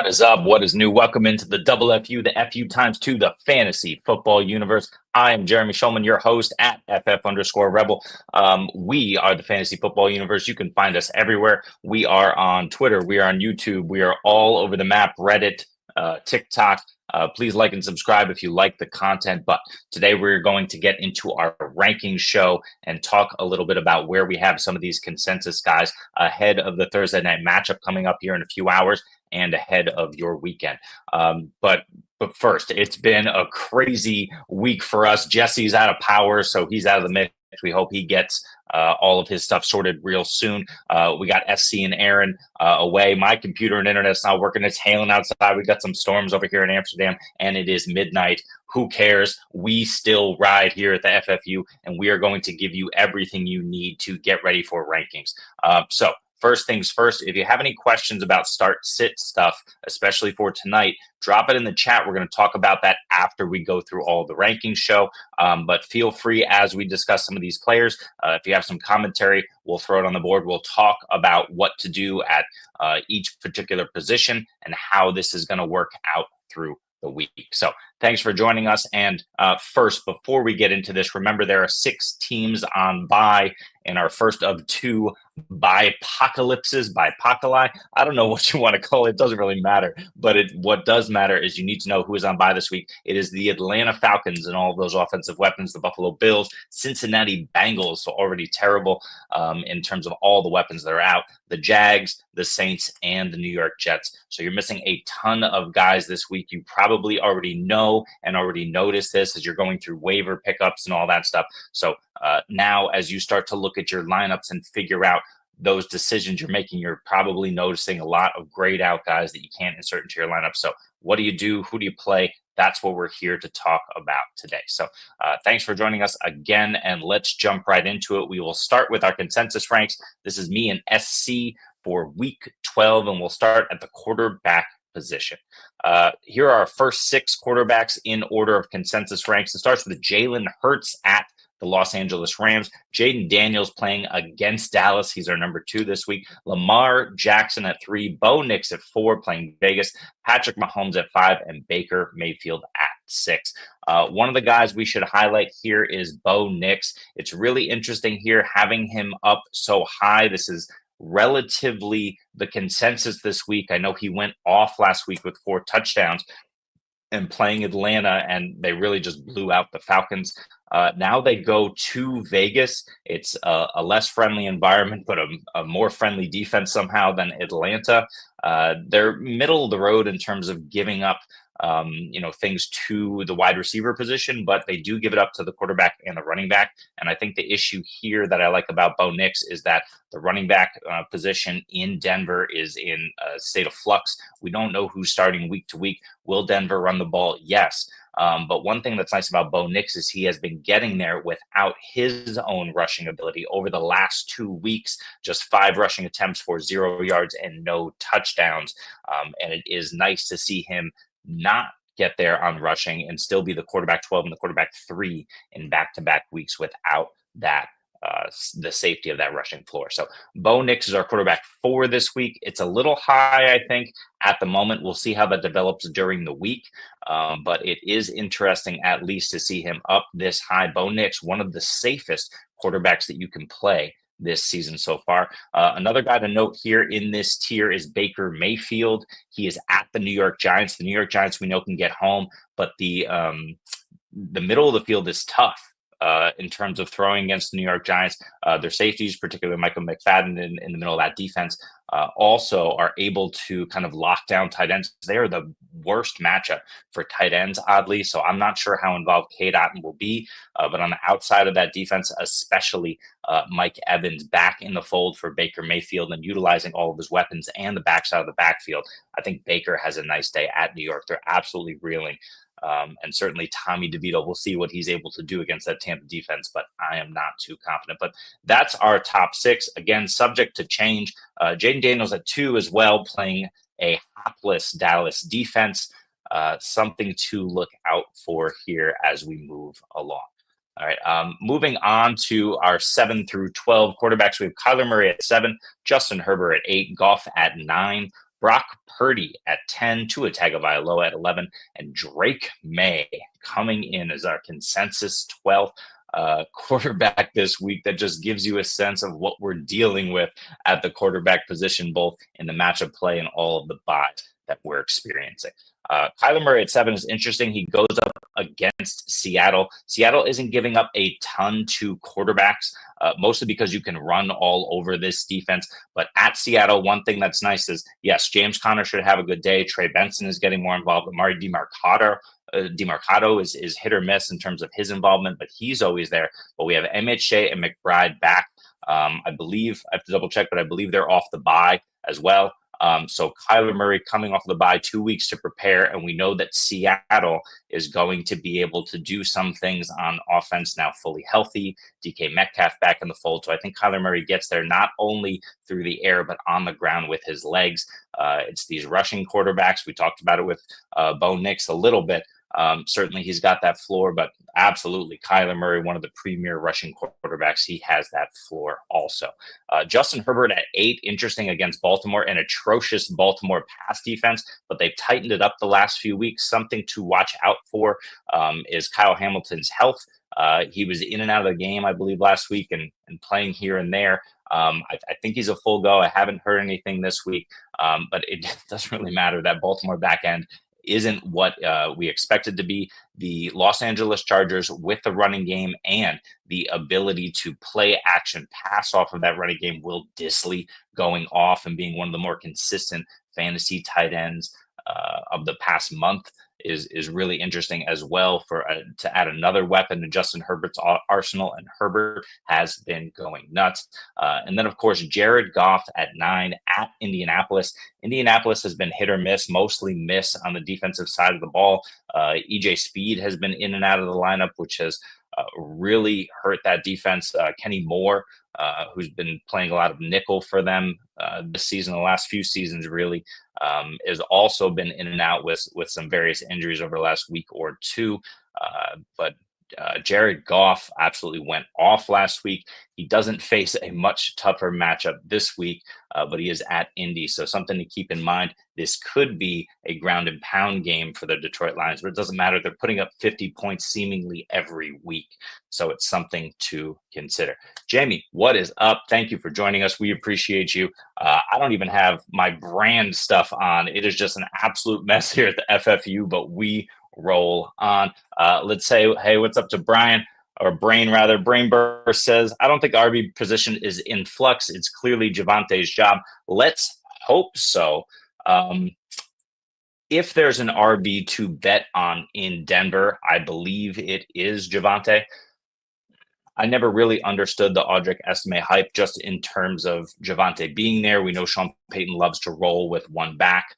What is up? What is new? Welcome into the double FU, the FU times two, the fantasy football universe. I am Jeremy Schulman, your host at FF_Rebel. We are the fantasy football universe. You can find us everywhere. We are on Twitter. We are on YouTube. We are all over the map, Reddit, TikTok. Please like and subscribe if you like the content. But today we're going to get into our rankings show and talk a little bit about where we have some of these consensus guys ahead of the Thursday night matchup coming up here in a few hours and ahead of your weekend. But first, it's been a crazy week for us. Jesse's out of power, so he's out of the mix. We hope he gets all of his stuff sorted real soon. We got SC and Aaron away. My computer and internet's not working. It's hailing outside. We got some storms over here in Amsterdam, and it is midnight. Who cares? We still ride here at the FFU, and we are going to give you everything you need to get ready for rankings. So first things first, if you have any questions about start-sit stuff, especially for tonight, drop it in the chat. We're going to talk about that after we go through all the rankings show. But feel free as we discuss some of these players. If you have some commentary, we'll throw it on the board. We'll talk about what to do at each particular position and how this is going to work out through the week. So thanks for joining us. And first, before we get into this, remember there are 6 teams on bye in our first of 2 bye-pocalypses, bye-pocali. I don't know what you want to call it. It doesn't really matter. But what does matter is you need to know who is on bye this week. It is the Atlanta Falcons and all of those offensive weapons, the Buffalo Bills, Cincinnati Bengals, so already terrible in terms of all the weapons that are out, the Jags, the Saints, and the New York Jets. So you're missing a ton of guys this week. You probably already know and already noticed this as you're going through waiver pickups and all that stuff. So now as you start to look at your lineups and figure out those decisions you're making, you're probably noticing a lot of grayed out guys that you can't insert into your lineup. So what do you do? Who do you play? That's what we're here to talk about today. So thanks for joining us again, and let's jump right into it. We will start with our consensus ranks. This is me and SC for week 12, and we'll start at the quarterback position. Here are our first 6 quarterbacks in order of consensus ranks. It starts with Jalen Hurts at the Los Angeles Rams. Jaden Daniels playing against Dallas. He's our number 2 this week. Lamar Jackson at 3. Bo Nix at 4, playing Vegas. Patrick Mahomes at 5, and Baker Mayfield at 6. One of the guys we should highlight here is Bo Nix. It's really interesting here having him up so high. This is relatively the consensus this week. I know he went off last week with 4 touchdowns and playing Atlanta, and they really just blew out the Falcons. Now they go to Vegas. It's a less friendly environment, but a more friendly defense somehow than Atlanta. They're middle of the road in terms of giving up things to the wide receiver position, but they do give it up to the quarterback and the running back. And I think the issue here that I like about Bo Nix is that the running back position in Denver is in a state of flux. We don't know who's starting week to week. Will Denver run the ball? Yes. But one thing that's nice about Bo Nix is he has been getting there without his own rushing ability over the last 2 weeks, just 5 rushing attempts for 0 yards and no touchdowns. And it is nice to see him not get there on rushing and still be the quarterback 12 and the quarterback 3 in back-to-back weeks without that the safety of that rushing floor. So Bo Nix is our quarterback 4 this week. It's a little high, I think, at the moment. We'll see how that develops during the week. But it is interesting at least to see him up this high. Bo Nix, one of the safest quarterbacks that you can play this season so far. Another guy to note here in this tier is Baker Mayfield. He is at the New York Giants. The New York Giants we know can get home, but the middle of the field is tough. In terms of throwing against the New York Giants. Their safeties, particularly Michael McFadden in the middle of that defense, also are able to kind of lock down tight ends. They are the worst matchup for tight ends, oddly. So I'm not sure how involved Cade Otton will be. But on the outside of that defense, especially Mike Evans back in the fold for Baker Mayfield and utilizing all of his weapons and the backside of the backfield, I think Baker has a nice day at New York. They're absolutely reeling. And certainly Tommy DeVito, we'll see what he's able to do against that Tampa defense, but I am not too confident. But that's our top 6. Again, subject to change. Jaden Daniels at 2 as well, playing a hapless Dallas defense. Something to look out for here as we move along. All right, moving on to our 7 through 12 quarterbacks. We have Kyler Murray at 7, Justin Herbert at 8, Goff at 9, Brock Purdy at 10, Tua Tagovailoa at 11, and Drake May coming in as our consensus 12th quarterback this week. That just gives you a sense of what we're dealing with at the quarterback position, both in the matchup play and all of the buys that we're experiencing. Kyler Murray at 7 is interesting. He goes up against Seattle. Seattle isn't giving up a ton to quarterbacks, mostly because you can run all over this defense. But at Seattle, one thing that's nice is, yes, James Conner should have a good day. Trey Benson is getting more involved. Amari DeMarcado is hit or miss in terms of his involvement, but he's always there. But we have MHJ and McBride back. I believe, I have to double check, but I believe they're off the bye as well. So Kyler Murray coming off the bye, 2 weeks to prepare, and we know that Seattle is going to be able to do some things on offense now fully healthy. DK Metcalf back in the fold. So I think Kyler Murray gets there not only through the air, but on the ground with his legs. It's these rushing quarterbacks. We talked about it with Bo Nix a little bit. Certainly he's got that floor, but absolutely Kyler Murray, one of the premier rushing quarterbacks, he has that floor also. Justin Herbert at 8, interesting against Baltimore, an atrocious Baltimore pass defense, but they've tightened it up the last few weeks. Something to watch out for is Kyle Hamilton's health. He was in and out of the game, I believe, last week and playing here and there. I think he's a full go. I haven't heard anything this week, but it doesn't really matter. That Baltimore back end isn't what we expected to be. The Los Angeles Chargers with the running game and the ability to play action pass off of that running game, Will Dissly going off and being one of the more consistent fantasy tight ends of the past month is really interesting as well for to add another weapon to Justin Herbert's arsenal, and Herbert has been going nuts. And then, of course, Jared Goff at 9 at Indianapolis. Indianapolis has been hit or miss, mostly miss on the defensive side of the ball. EJ Speed has been in and out of the lineup, which has really hurt that defense. Kenny Moore, who's been playing a lot of nickel for them this season, the last few seasons really, has also been in and out with some various injuries over the last week or two. But Jared Goff absolutely went off last week. He doesn't face a much tougher matchup this week, but he is at Indy. So something to keep in mind. This could be a ground and pound game for the Detroit Lions, but it doesn't matter. They're putting up 50 points seemingly every week. So it's something to consider. Jamie, what is up? Thank you for joining us. We appreciate you. I don't even have my brand stuff on. It is just an absolute mess here at the FFU, but we roll on. Let's say, hey, what's up to Brian, or Brain rather? Brain Burst says, I don't think the RB position is in flux. It's clearly Javante's job. Let's hope so. If there's an RB to bet on in Denver, I believe it is Javante. I never really understood the Audric Estime hype just in terms of Javante being there. We know Sean Payton loves to roll with one back.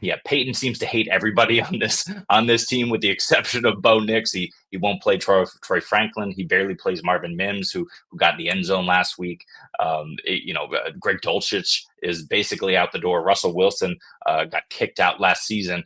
Yeah, Peyton seems to hate everybody on this team, with the exception of Bo Nix. He won't play Troy Franklin. He barely plays Marvin Mims, who got in the end zone last week. Greg Dulcich is basically out the door. Russell Wilson got kicked out last season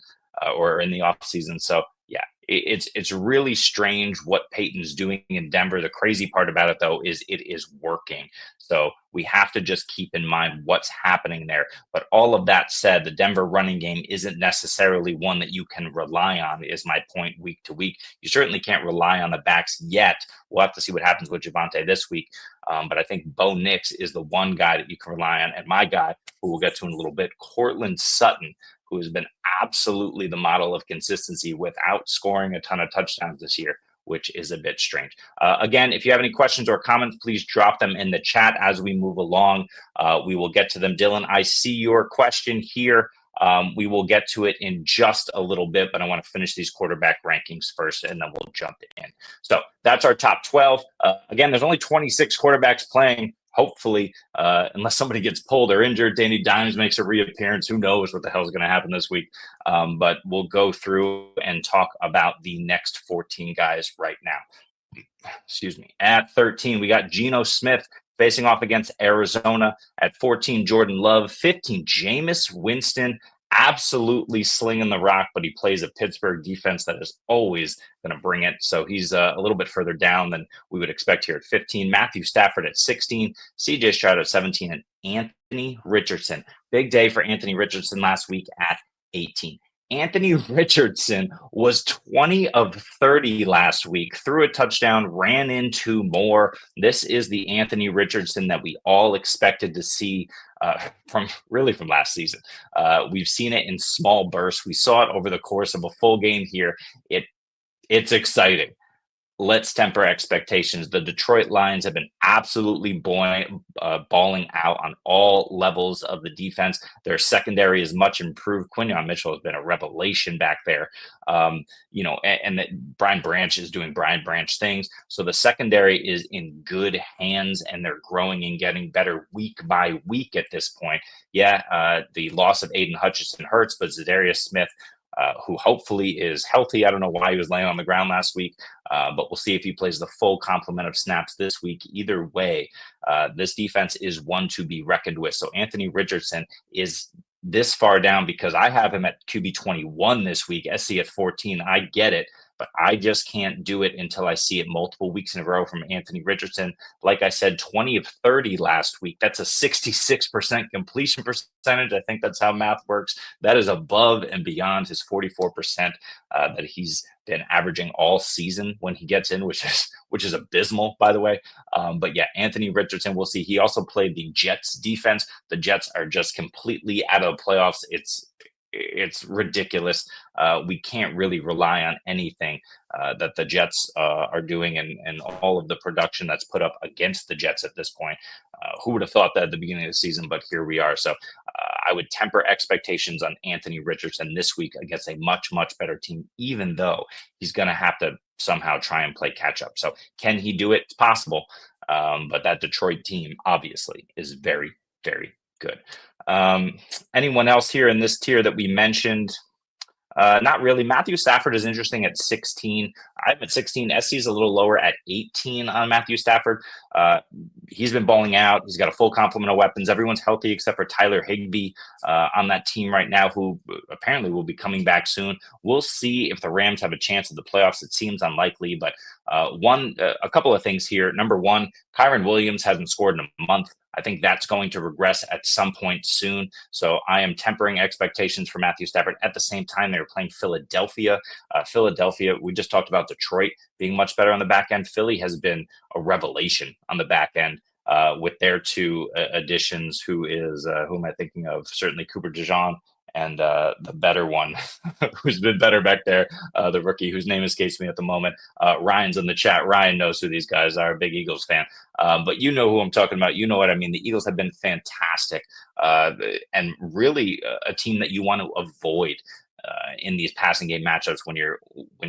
or in the offseason. So yeah, it's really strange what Peyton's doing in Denver. The crazy part about it, though, is it is working. So we have to just keep in mind what's happening there. But all of that said, the Denver running game isn't necessarily one that you can rely on, is my point, week to week. You certainly can't rely on the backs yet. We'll have to see what happens with Javante this week. But I think Bo Nix is the one guy that you can rely on. And my guy, who we'll get to in a little bit, Cortland Sutton, who has been absolutely the model of consistency without scoring a ton of touchdowns this year, which is a bit strange. Again, if you have any questions or comments, please drop them in the chat as we move along. We will get to them. Dylan, I see your question here. We will get to it in just a little bit, but I want to finish these quarterback rankings first, and then we'll jump in. So that's our top 12. Again, there's only 26 quarterbacks playing. Hopefully, unless somebody gets pulled or injured, Danny Dimes makes a reappearance. Who knows what the hell is going to happen this week? But we'll go through and talk about the next 14 guys right now. Excuse me. At 13, we got Geno Smith facing off against Arizona. At 14, Jordan Love. 15, Jameis Winston absolutely slinging the rock, but he plays a Pittsburgh defense that is always going to bring it. So he's a little bit further down than we would expect here at 15. Matthew Stafford at 16, CJ Stroud at 17, and Anthony Richardson. Big day for Anthony Richardson last week at 18. Anthony Richardson was 20 of 30 last week, threw a touchdown, ran into more. This is the Anthony Richardson that we all expected to see from last season. We've seen it in small bursts. We saw it over the course of a full game here. It's exciting. Let's temper expectations. The Detroit Lions have been absolutely balling out on all levels of the defense. Their secondary is much improved. Quinyon Mitchell has been a revelation back there. And that Brian Branch is doing Brian Branch things. So the secondary is in good hands, and they're growing and getting better week by week at this point. The loss of Aiden Hutchinson hurts, but Zadarius Smith, who hopefully is healthy. I don't know why he was laying on the ground last week, but we'll see if he plays the full complement of snaps this week. Either way, this defense is one to be reckoned with. So Anthony Richardson is this far down because I have him at QB 21 this week, SC at 14. I get it, but I just can't do it until I see it multiple weeks in a row from Anthony Richardson. Like I said, 20 of 30 last week. That's a 66% completion percentage. I think that's how math works. That is above and beyond his 44% that he's been averaging all season when he gets in, which is abysmal, by the way. But yeah, Anthony Richardson, we'll see. He also played the Jets defense. The Jets are just completely out of the playoffs. It's ridiculous. We can't really rely on anything that the Jets are doing and all of the production that's put up against the Jets at this point. Who would have thought that at the beginning of the season, but here we are. So I would temper expectations on Anthony Richardson this week against a much, much better team, even though he's going to have to somehow try and play catch up. So can he do it? It's possible. But that Detroit team obviously is very, very good. Anyone else here in this tier that we mentioned? Not really. Matthew Stafford is interesting at 16. I'm at 16. SC's a little lower at 18 on Matthew Stafford. He's been balling out. He's got a full complement of weapons. Everyone's healthy except for Tyler Higbee on that team right now, who apparently will be coming back soon. We'll see if the Rams have a chance at the playoffs. It seems unlikely, but a couple of things here. Number one, Kyron Williams hasn't scored in a month. I think that's going to regress at some point soon. So I am tempering expectations for Matthew Stafford. At the same time, they were playing Philadelphia. We just talked about Detroit being much better on the back end. Philly has been a revelation on the back end with their two additions. Who am I thinking of? Certainly Cooper DeJean. And the better one, who's been better back there, the rookie whose name escapes me at the moment. Ryan's in the chat. Ryan knows who these guys are, a big Eagles fan. But you know who I'm talking about. You know what I mean. The Eagles have been fantastic and really a team that you want to avoid in these passing game matchups when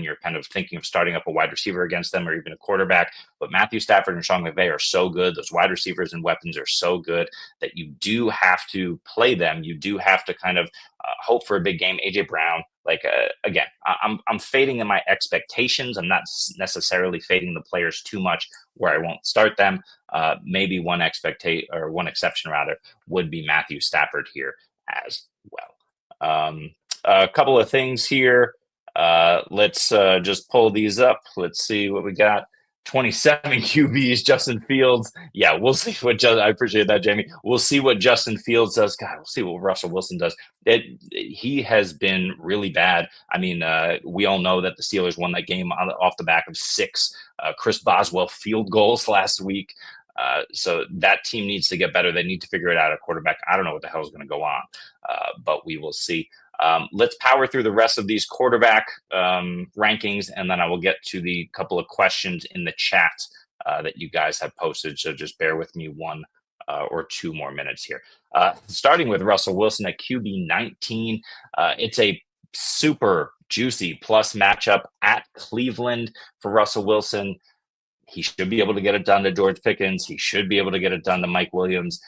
you're kind of thinking of starting up a wide receiver against them or even a quarterback. But Matthew Stafford and Sean McVay are so good. Those wide receivers and weapons are so good that you do have to play them. You do have to kind of hope for a big game. AJ Brown, again, I'm fading in my expectations. I'm not necessarily fading the players too much where I won't start them. Maybe one exception rather would be Matthew Stafford here as well. A couple of things here. Let's just pull these up. Let's see what we got. 27 QBs, Justin Fields. Yeah, we'll see what I appreciate that, Jamie. We'll see what Justin Fields does. God, we'll see what Russell Wilson does. He has been really bad. I mean, we all know that the Steelers won that game off the back of 6 Chris Boswell field goals last week. So that team needs to get better. They need to figure it out at quarterback. I don't know what the hell is going to go on, but we will see. Let's power through the rest of these quarterback rankings, and then I will get to the couple of questions in the chat that you guys have posted. So just bear with me 1 or 2 more minutes here. Starting with Russell Wilson at QB 19. It's a super juicy plus matchup at Cleveland for Russell Wilson. He should be able to get it done to George Pickens. He should be able to get it done to Mike Williams.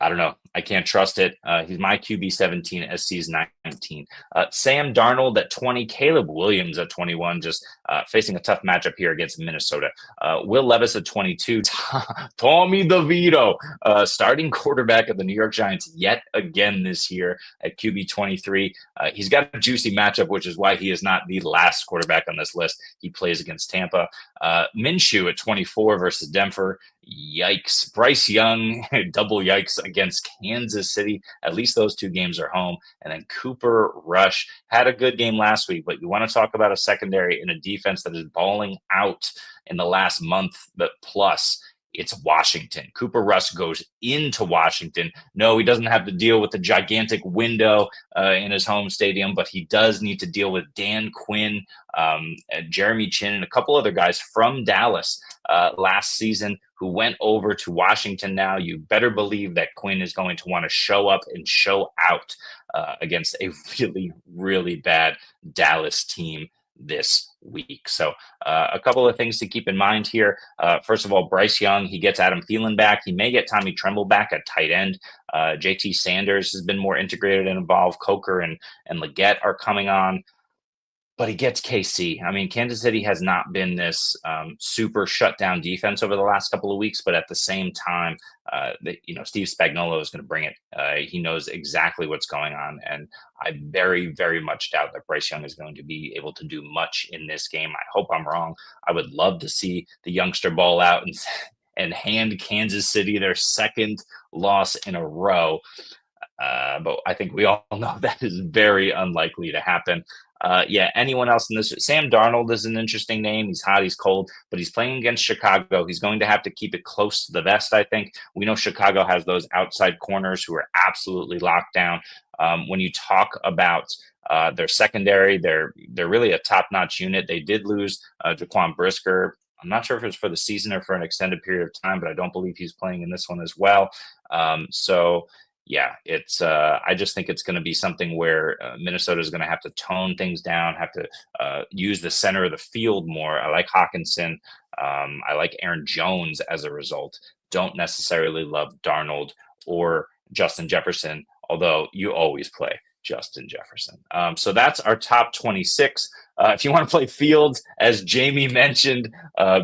I don't know. I can't trust it. He's my QB 17, SC's 19. Sam Darnold at 20, Caleb Williams at 21, just facing a tough matchup here against Minnesota. Will Levis at 22, Tommy DeVito, starting quarterback of the New York Giants yet again this year at QB 23. He's got a juicy matchup, which is why he is not the last quarterback on this list. He plays against Tampa. Minshew at 24 versus Denver. Yikes. Bryce Young, double yikes against Kansas City. At least those two games are home. And then Cooper Rush had a good game last week, but you want to talk about a secondary and a defense that is balling out in the last month, but plus it's Washington. Cooper Rush goes into Washington. No, he doesn't have to deal with the gigantic window in his home stadium, but he does need to deal with Dan Quinn, Jeremy Chin, and a couple other guys from Dallas last season who went over to Washington now. You better believe that Quinn is going to want to show up and show out against a really, really bad Dallas team this week. So a couple of things to keep in mind here. First of all, Bryce Young, he gets Adam Thielen back. He may get Tommy Tremble back at tight end. JT Sanders has been more integrated and involved. Coker and Leggett are coming on. But he gets KC. I mean, Kansas City has not been this super shutdown defense over the last couple of weeks, but at the same time, Steve Spagnuolo is going to bring it. He knows exactly what's going on, and I very, very much doubt that Bryce Young is going to be able to do much in this game. I hope I'm wrong. I would love to see the youngster ball out and hand Kansas City their second loss in a row. But I think we all know that is very unlikely to happen. Anyone else in this? Sam Darnold is an interesting name. He's hot, he's cold, but he's playing against Chicago. He's going to have to keep it close to the vest, I think. We know Chicago has those outside corners who are absolutely locked down. When you talk about their secondary, they're really a top-notch unit. They did lose Jaquan Brisker. I'm not sure if it's for the season or for an extended period of time, but I don't believe he's playing in this one as well. It's I just think it's going to be something where Minnesota is going to have to tone things down, have to use the center of the field more. I like Hawkinson. I like Aaron Jones as a result. Don't necessarily love Darnold or Justin Jefferson, although you always play Justin Jefferson. So that's our top 26. If you want to play Fields, as Jamie mentioned,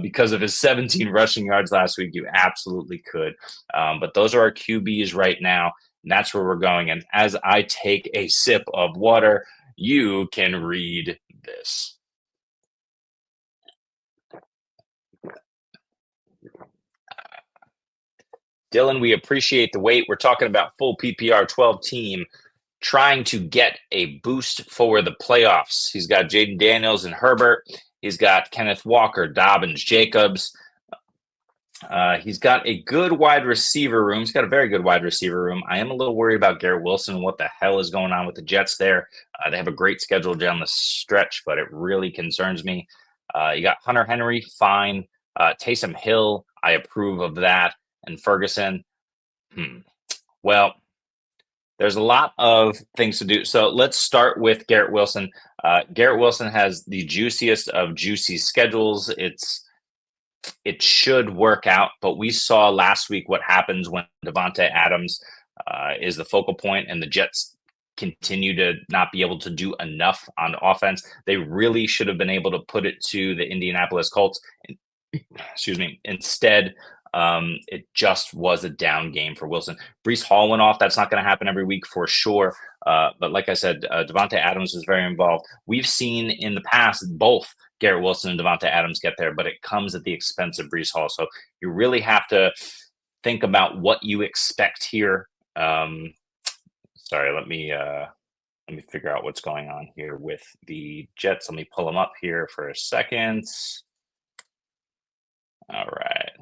because of his 17 rushing yards last week, you absolutely could. But those are our QBs right now. And that's where we're going. And as I take a sip of water, you can read this. Dylan, we appreciate the wait. We're talking about full PPR 12 team trying to get a boost for the playoffs. He's got Jaden Daniels and Herbert. He's got Kenneth Walker, Dobbins, Jacobs. He's got a good wide receiver room. He's got a very good wide receiver room. I am a little worried about Garrett Wilson and what the hell is going on with the Jets there. They have a great schedule down the stretch, but it really concerns me. You got Hunter Henry, fine. Taysom Hill, I approve of that. And Ferguson, well, there's a lot of things to do. So let's start with Garrett Wilson. Garrett Wilson has the juiciest of juicy schedules. It should work out, but we saw last week what happens when Davante Adams is the focal point and the Jets continue to not be able to do enough on offense. They really should have been able to put it to the Indianapolis Colts. Excuse me. Instead, it just was a down game for Wilson. Breece Hall went off. That's not going to happen every week for sure. But like I said, Davante Adams was very involved. We've seen in the past both Garrett Wilson and Davante Adams get there, but it comes at the expense of Breece Hall. So you really have to think about what you expect here. Sorry, let me figure out what's going on here with the Jets. Let me pull them up here for a second. All right.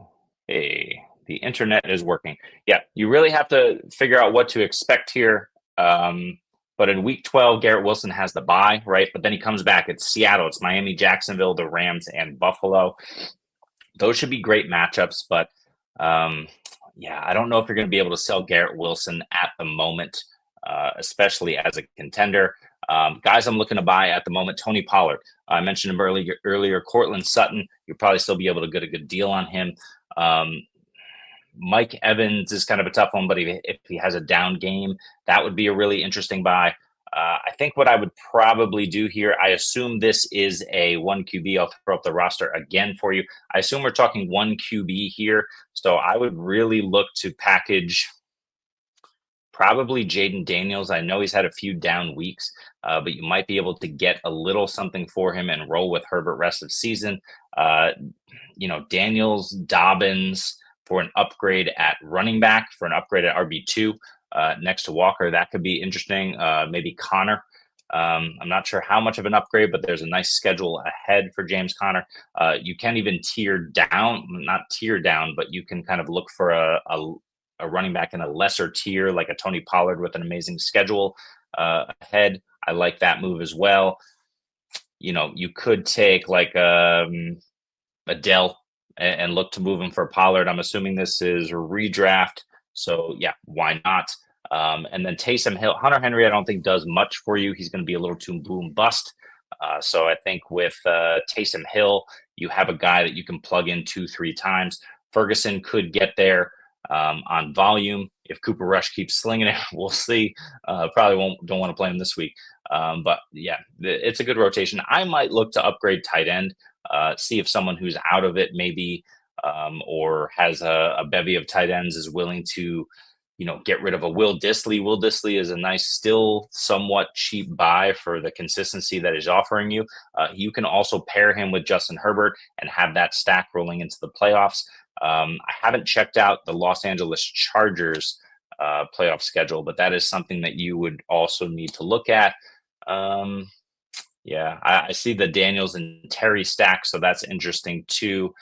Hey, the internet is working. Yeah, you really have to figure out what to expect here. But in week 12, Garrett Wilson has the bye, right? But then he comes back. It's Seattle, it's Miami, Jacksonville, the Rams, and Buffalo. Those should be great matchups. But I don't know if you're going to be able to sell Garrett Wilson at the moment, especially as a contender. Guys I'm looking to buy at the moment, Tony Pollard. I mentioned him earlier. Cortland Sutton, you'll probably still be able to get a good deal on him. Mike Evans is kind of a tough one, but if he has a down game, that would be a really interesting buy. I think what I would probably do here, I assume this is a 1 QB. I'll throw up the roster again for you. I assume we're talking 1 QB here. So I would really look to package probably Jaden Daniels. I know he's had a few down weeks, but you might be able to get a little something for him and roll with Herbert rest of season. Daniels, Dobbins for an upgrade at running back, for an upgrade at RB2 next to Walker. That could be interesting. Maybe Connor. I'm not sure how much of an upgrade, but there's a nice schedule ahead for James Conner. You can even not tier down, but you can kind of look for a running back in a lesser tier, like a Tony Pollard with an amazing schedule ahead. I like that move as well. You could take like Adele and look to move him for Pollard. I'm assuming this is redraft. So yeah, why not? And then Taysom Hill, Hunter Henry, I don't think does much for you. He's going to be a little too boom bust. So I think with Taysom Hill, you have a guy that you can plug in 2-3 times. Ferguson could get there on volume. If Cooper Rush keeps slinging it, we'll see. Probably don't want to play him this week. But yeah, it's a good rotation. I might look to upgrade tight end, see if someone who's out of it maybe or has a bevy of tight ends is willing to get rid of a Will Dissly. Will Dissly is a nice, still somewhat cheap buy for the consistency that he's offering you. You can also pair him with Justin Herbert and have that stack rolling into the playoffs. I haven't checked out the Los Angeles Chargers playoff schedule, but that is something that you would also need to look at. I see the Daniels and Terry stack, so that's interesting too.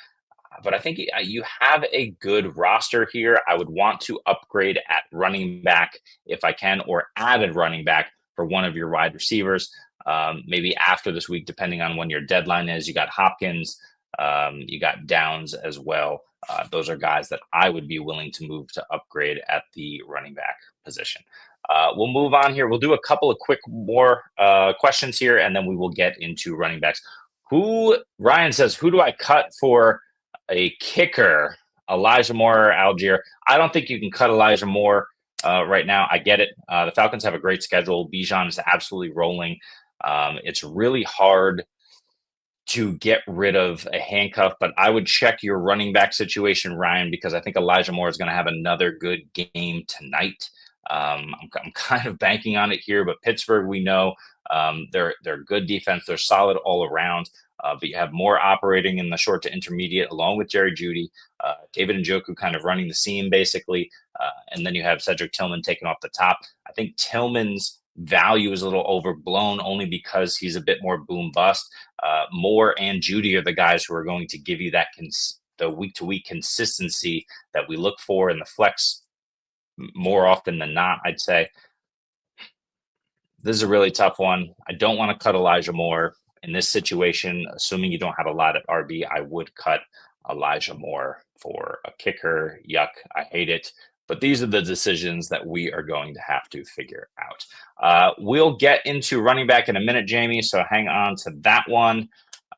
But I think you have a good roster here. I would want to upgrade at running back if I can, or add a running back for one of your wide receivers. Maybe after this week, depending on when your deadline is. You got Hopkins, you got Downs as well. Those are guys that I would be willing to move to upgrade at the running back position. We'll move on here. We'll do a couple of quick more questions here, and then we will get into running backs. Ryan says, who do I cut for a kicker? Elijah Moore or Algier? I don't think you can cut Elijah Moore right now. I get it. The Falcons have a great schedule. Bijan is absolutely rolling. It's really hard to get rid of a handcuff, but I would check your running back situation, Ryan, because I think Elijah Moore is going to have another good game tonight. I'm kind of banking on it here, but Pittsburgh, we know they're good defense. They're solid all around. But you have Moore operating in the short to intermediate along with Jerry Jeudy, David Njoku kind of running the seam basically. And then you have Cedric Tillman taking off the top. I think Tillman's value is a little overblown only because he's a bit more boom bust. Moore and Jeudy are the guys who are going to give you that the week-to-week consistency that we look for in the flex more often than not, I'd say. This is a really tough one. I don't want to cut Elijah Moore. In this situation, assuming you don't have a lot at RB, I would cut Elijah Moore for a kicker. Yuck, I hate it. But these are the decisions that we are going to have to figure out. We'll get into running back in a minute, Jamie, so hang on to that one.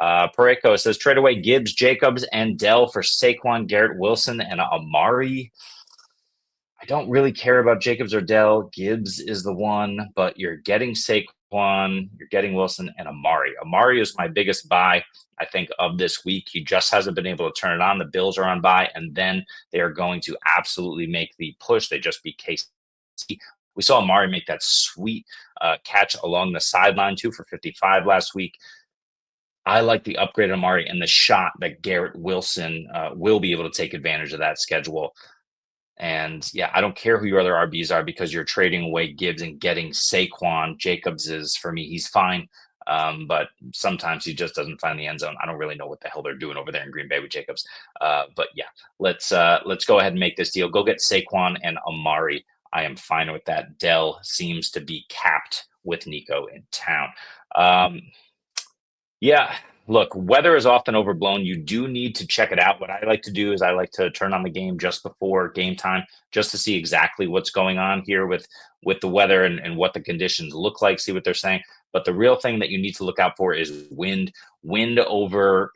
Pareko says, trade away Gibbs, Jacobs, and Dell for Saquon, Garrett Wilson, and Amari. I don't really care about Jacobs or Dell. Gibbs is the one, but you're getting Saquon, you're getting Wilson, and Amari. Amari is my biggest buy, I think, of this week. He just hasn't been able to turn it on. The Bills are on bye, and then they are going to absolutely make the push. They just beat KC. We saw Amari make that sweet catch along the sideline, too, for 55 last week. I like the upgrade of Amari and the shot that Garrett Wilson will be able to take advantage of that schedule. And yeah, I don't care who your other RBs are because you're trading away Gibbs and getting Saquon. Jacobs is, for me, he's fine. But sometimes he just doesn't find the end zone. I don't really know what the hell they're doing over there in Green Bay with Jacobs. But yeah, let's go ahead and make this deal. Go get Saquon and Amari. I am fine with that. Dell seems to be capped with Nico in town. Yeah, look, weather is often overblown. You do need to check it out. What I like to do is I like to turn on the game just before game time, just to see exactly what's going on here with the weather and what the conditions look like, see what they're saying. But the real thing that you need to look out for is wind over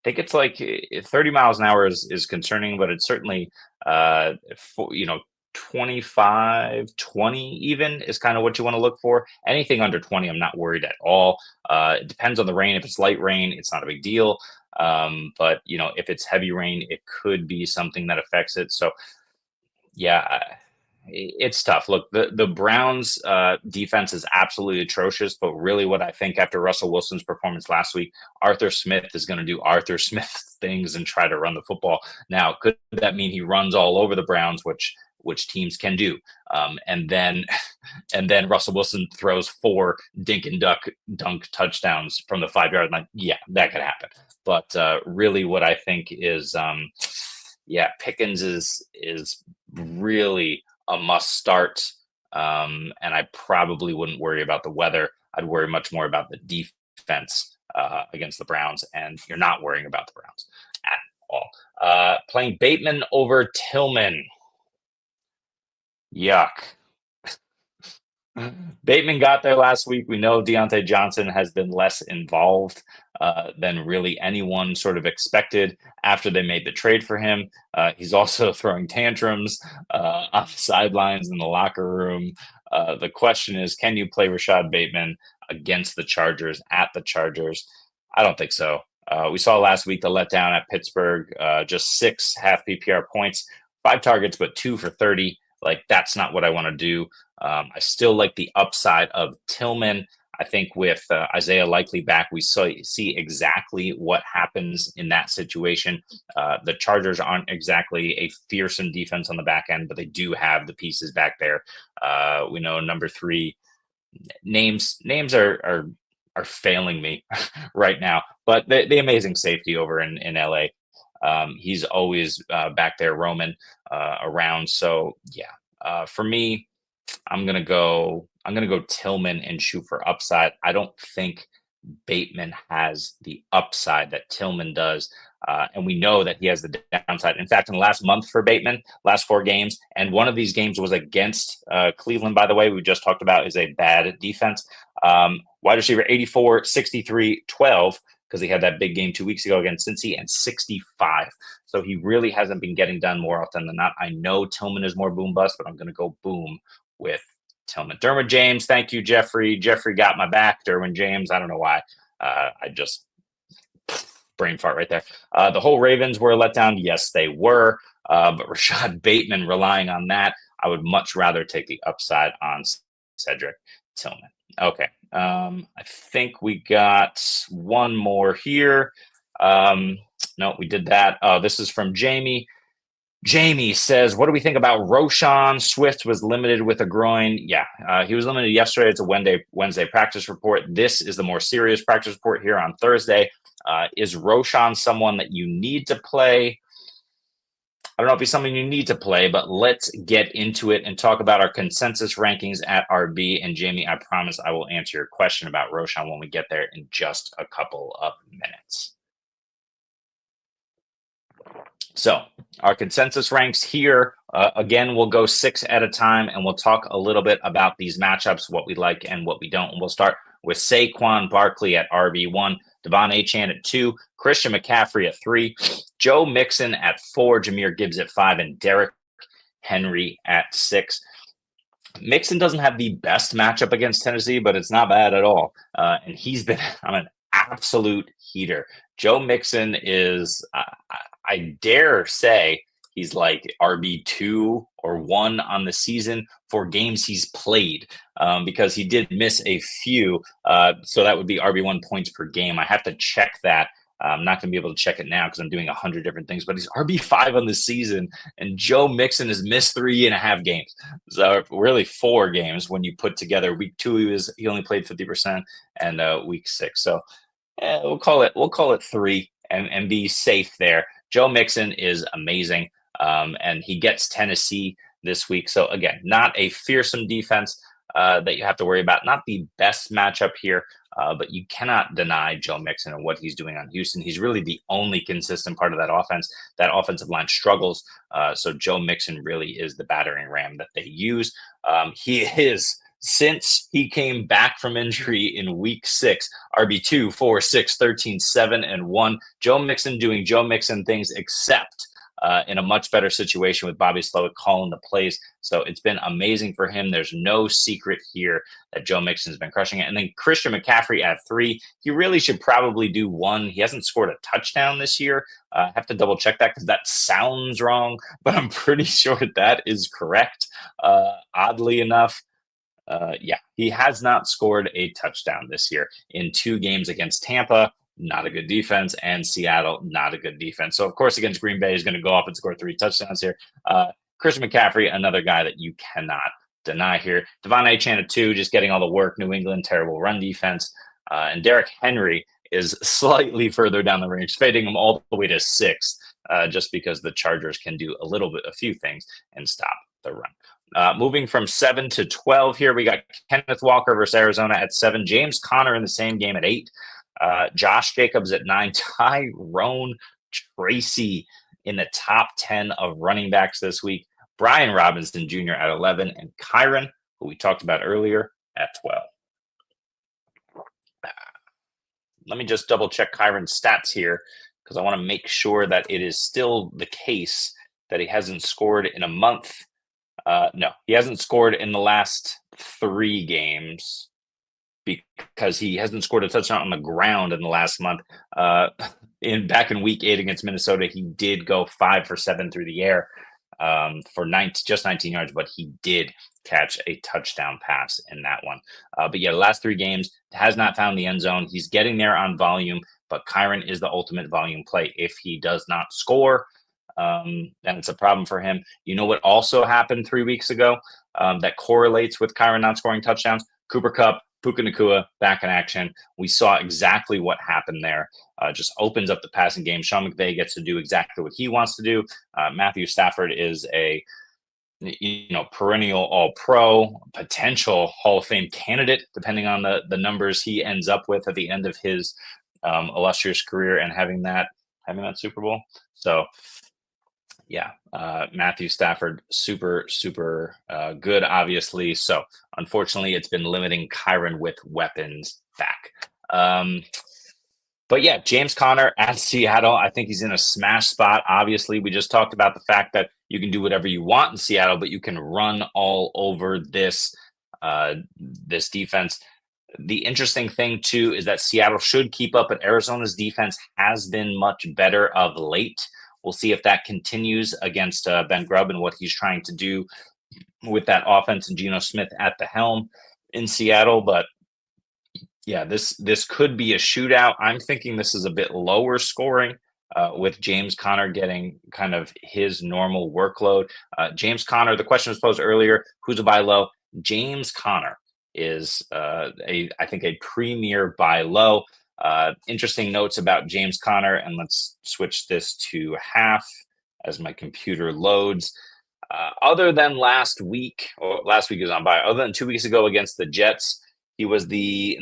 think it's like 30 miles an hour is concerning, but it's certainly, you know, 25, 20 even is kind of what you want to look for. Anything under 20, I'm not worried at all. It depends on the rain. If it's light rain, it's not a big deal. But, you know, if it's heavy rain, it could be something that affects it. So, yeah, it's tough. Look, the Browns defense is absolutely atrocious, but really what I think after Russell Wilson's performance last week, Arthur Smith is going to do Arthur Smith things and try to run the football. Now, could that mean he runs all over the Browns, which teams can do? And then and then Russell Wilson throws 4 dink and dunk touchdowns from the 5-yard line. Yeah, that could happen. But really what I think is yeah, Pickens is really a must start. And I probably wouldn't worry about the weather. I'd worry much more about the defense against the Browns, and you're not worrying about the Browns at all. Playing Bateman over Tillman. Yuck. Bateman got there last week. We know Deontay Johnson has been less involved than really anyone sort of expected after they made the trade for him. He's also throwing tantrums on the sidelines in the locker room. The question is, can you play Rashad Bateman against the Chargers at the Chargers? I don't think so. We saw last week the letdown at Pittsburgh, just 6 half PPR points, 5 targets, but 2 for 30. Like, that's not what I want to do. I still like the upside of Tillman. I think with Isaiah likely back, we see exactly what happens in that situation. The Chargers aren't exactly a fearsome defense on the back end, but they do have the pieces back there. We know number 3 names are failing me right now, but the amazing safety over in LA. He's always back there roaming around. So yeah, for me, I'm gonna go Tillman and shoot for upside. I don't think Bateman has the upside that Tillman does. And we know that he has the downside. In fact, in the last month for Bateman, last 4 games, and one of these games was against Cleveland, by the way, we just talked about is a bad defense. Wide receiver 84, 63, 12, because he had that big game 2 weeks ago against Cincy, and 65. So he really hasn't been getting done more often than not. I know Tillman is more boom bust, but I'm going to go boom with Tillman. Derwin James, thank you, Jeffrey. Jeffrey got my back. Derwin James, I don't know why. I just brain fart right there. The whole Ravens were a letdown. Yes, they were. But Rashad Bateman, relying on that, I would much rather take the upside on Cedric Tillman. Okay. I think we got one more here. No, we did that. This is from Jamie. Jamie says, what do we think about Roshan? Swift was limited with a groin. Yeah, he was limited yesterday. It's a Wednesday practice report. This is the more serious practice report here on Thursday. Is Roshan someone that you need to play? I don't know if he's something you need to play, but let's get into it and talk about our consensus rankings at RB. And Jamie, I promise I will answer your question about Roshan when we get there in just a couple of minutes. So our consensus ranks here, again, we'll go 6 at a time, and we'll talk a little bit about these matchups, what we like and what we don't. And we'll start with Saquon Barkley at RB1, Devon Achane at 2, Christian McCaffrey at 3, Joe Mixon at 4, Jahmyr Gibbs at 5, and Derrick Henry at 6. Mixon doesn't have the best matchup against Tennessee, but it's not bad at all. And he's been on an absolute heater. Joe Mixon is, I dare say, he's like RB2 or 1 on the season for games he's played, because he did miss a few. So that would be RB1 points per game. I have to check that. I'm not going to be able to check it now because I'm doing 100 different things, but he's RB5 on the season, and Joe Mixon has missed 3.5 games. So really 4 games when you put together. Week 2, he only played 50%, and week 6. So we'll call it 3 and be safe there. Joe Mixon is amazing, and he gets Tennessee this week. So again, not a fearsome defense that you have to worry about. Not the best matchup here, but you cannot deny Joe Mixon and what he's doing on Houston. He's really the only consistent part of that offense. That offensive line struggles. So Joe Mixon really is the battering ram that they use. He is since he came back from injury in week 6. RB2, 4, 6, 13, 7, and 1. Joe Mixon doing Joe Mixon things, except in a much better situation with Bobby Slowick calling the plays. So it's been amazing for him. There's no secret here that Joe Mixon's been crushing it. And then Christian McCaffrey at 3. He really should probably do 1. He hasn't scored a touchdown this year. I have to double check that because that sounds wrong, but I'm pretty sure that is correct. Oddly enough, yeah, he has not scored a touchdown this year in 2 games against Tampa. Not a good defense, and Seattle, not a good defense. So, of course, against Green Bay, he's going to go up and score 3 touchdowns here. Christian McCaffrey, another guy that you cannot deny here. Devon Achane at 2, just getting all the work. New England, terrible run defense. And Derrick Henry is slightly further down the range, fading him all the way to 6, just because the Chargers can do a few things and stop the run. Moving from 7 to 12 here, we got Kenneth Walker versus Arizona at 7. James Conner in the same game at 8. Josh Jacobs at 9. Tyrone Tracy in the top 10 of running backs this week. Brian Robinson Jr. at 11. And Kyron, who we talked about earlier, at 12. Let me just double check Kyron's stats here because I want to make sure that it is still the case that he hasn't scored in a month. No, he hasn't scored in the last 3 games because he hasn't scored a touchdown on the ground in the last month. Back in week 8 against Minnesota, he did go 5 for 7 through the air for just 19 yards, but he did catch a touchdown pass in that one. But yeah, the last 3 games has not found the end zone. He's getting there on volume, but Kyron is the ultimate volume play. If he does not score, then it's a problem for him. You know what also happened 3 weeks ago that correlates with Kyron not scoring touchdowns? Cooper Kupp, Puka Nacua back in action. We saw exactly what happened there. Just opens up the passing game. Sean McVay gets to do exactly what he wants to do. Matthew Stafford is a perennial All-Pro, potential Hall of Fame candidate, depending on the numbers he ends up with at the end of his illustrious career and having that Super Bowl. So yeah, Matthew Stafford, super, super good, obviously. So unfortunately, it's been limiting Kyron with weapons back. But yeah, James Conner at Seattle, I think he's in a smash spot. Obviously, we just talked about the fact that you can do whatever you want in Seattle, but you can run all over this defense. The interesting thing, too, is that Seattle should keep up, but Arizona's defense has been much better of late. We'll see if that continues against Ben Grubb and what he's trying to do with that offense and Geno Smith at the helm in Seattle. But yeah, this could be a shootout. I'm thinking this is a bit lower scoring with James Conner getting kind of his normal workload. James Conner, the question was posed earlier, who's a buy low? James Conner is I think a premier buy low. Interesting notes about James Conner, and let's switch this to half as my computer loads. Other than last week is on by, other than 2 weeks ago against the Jets, he was in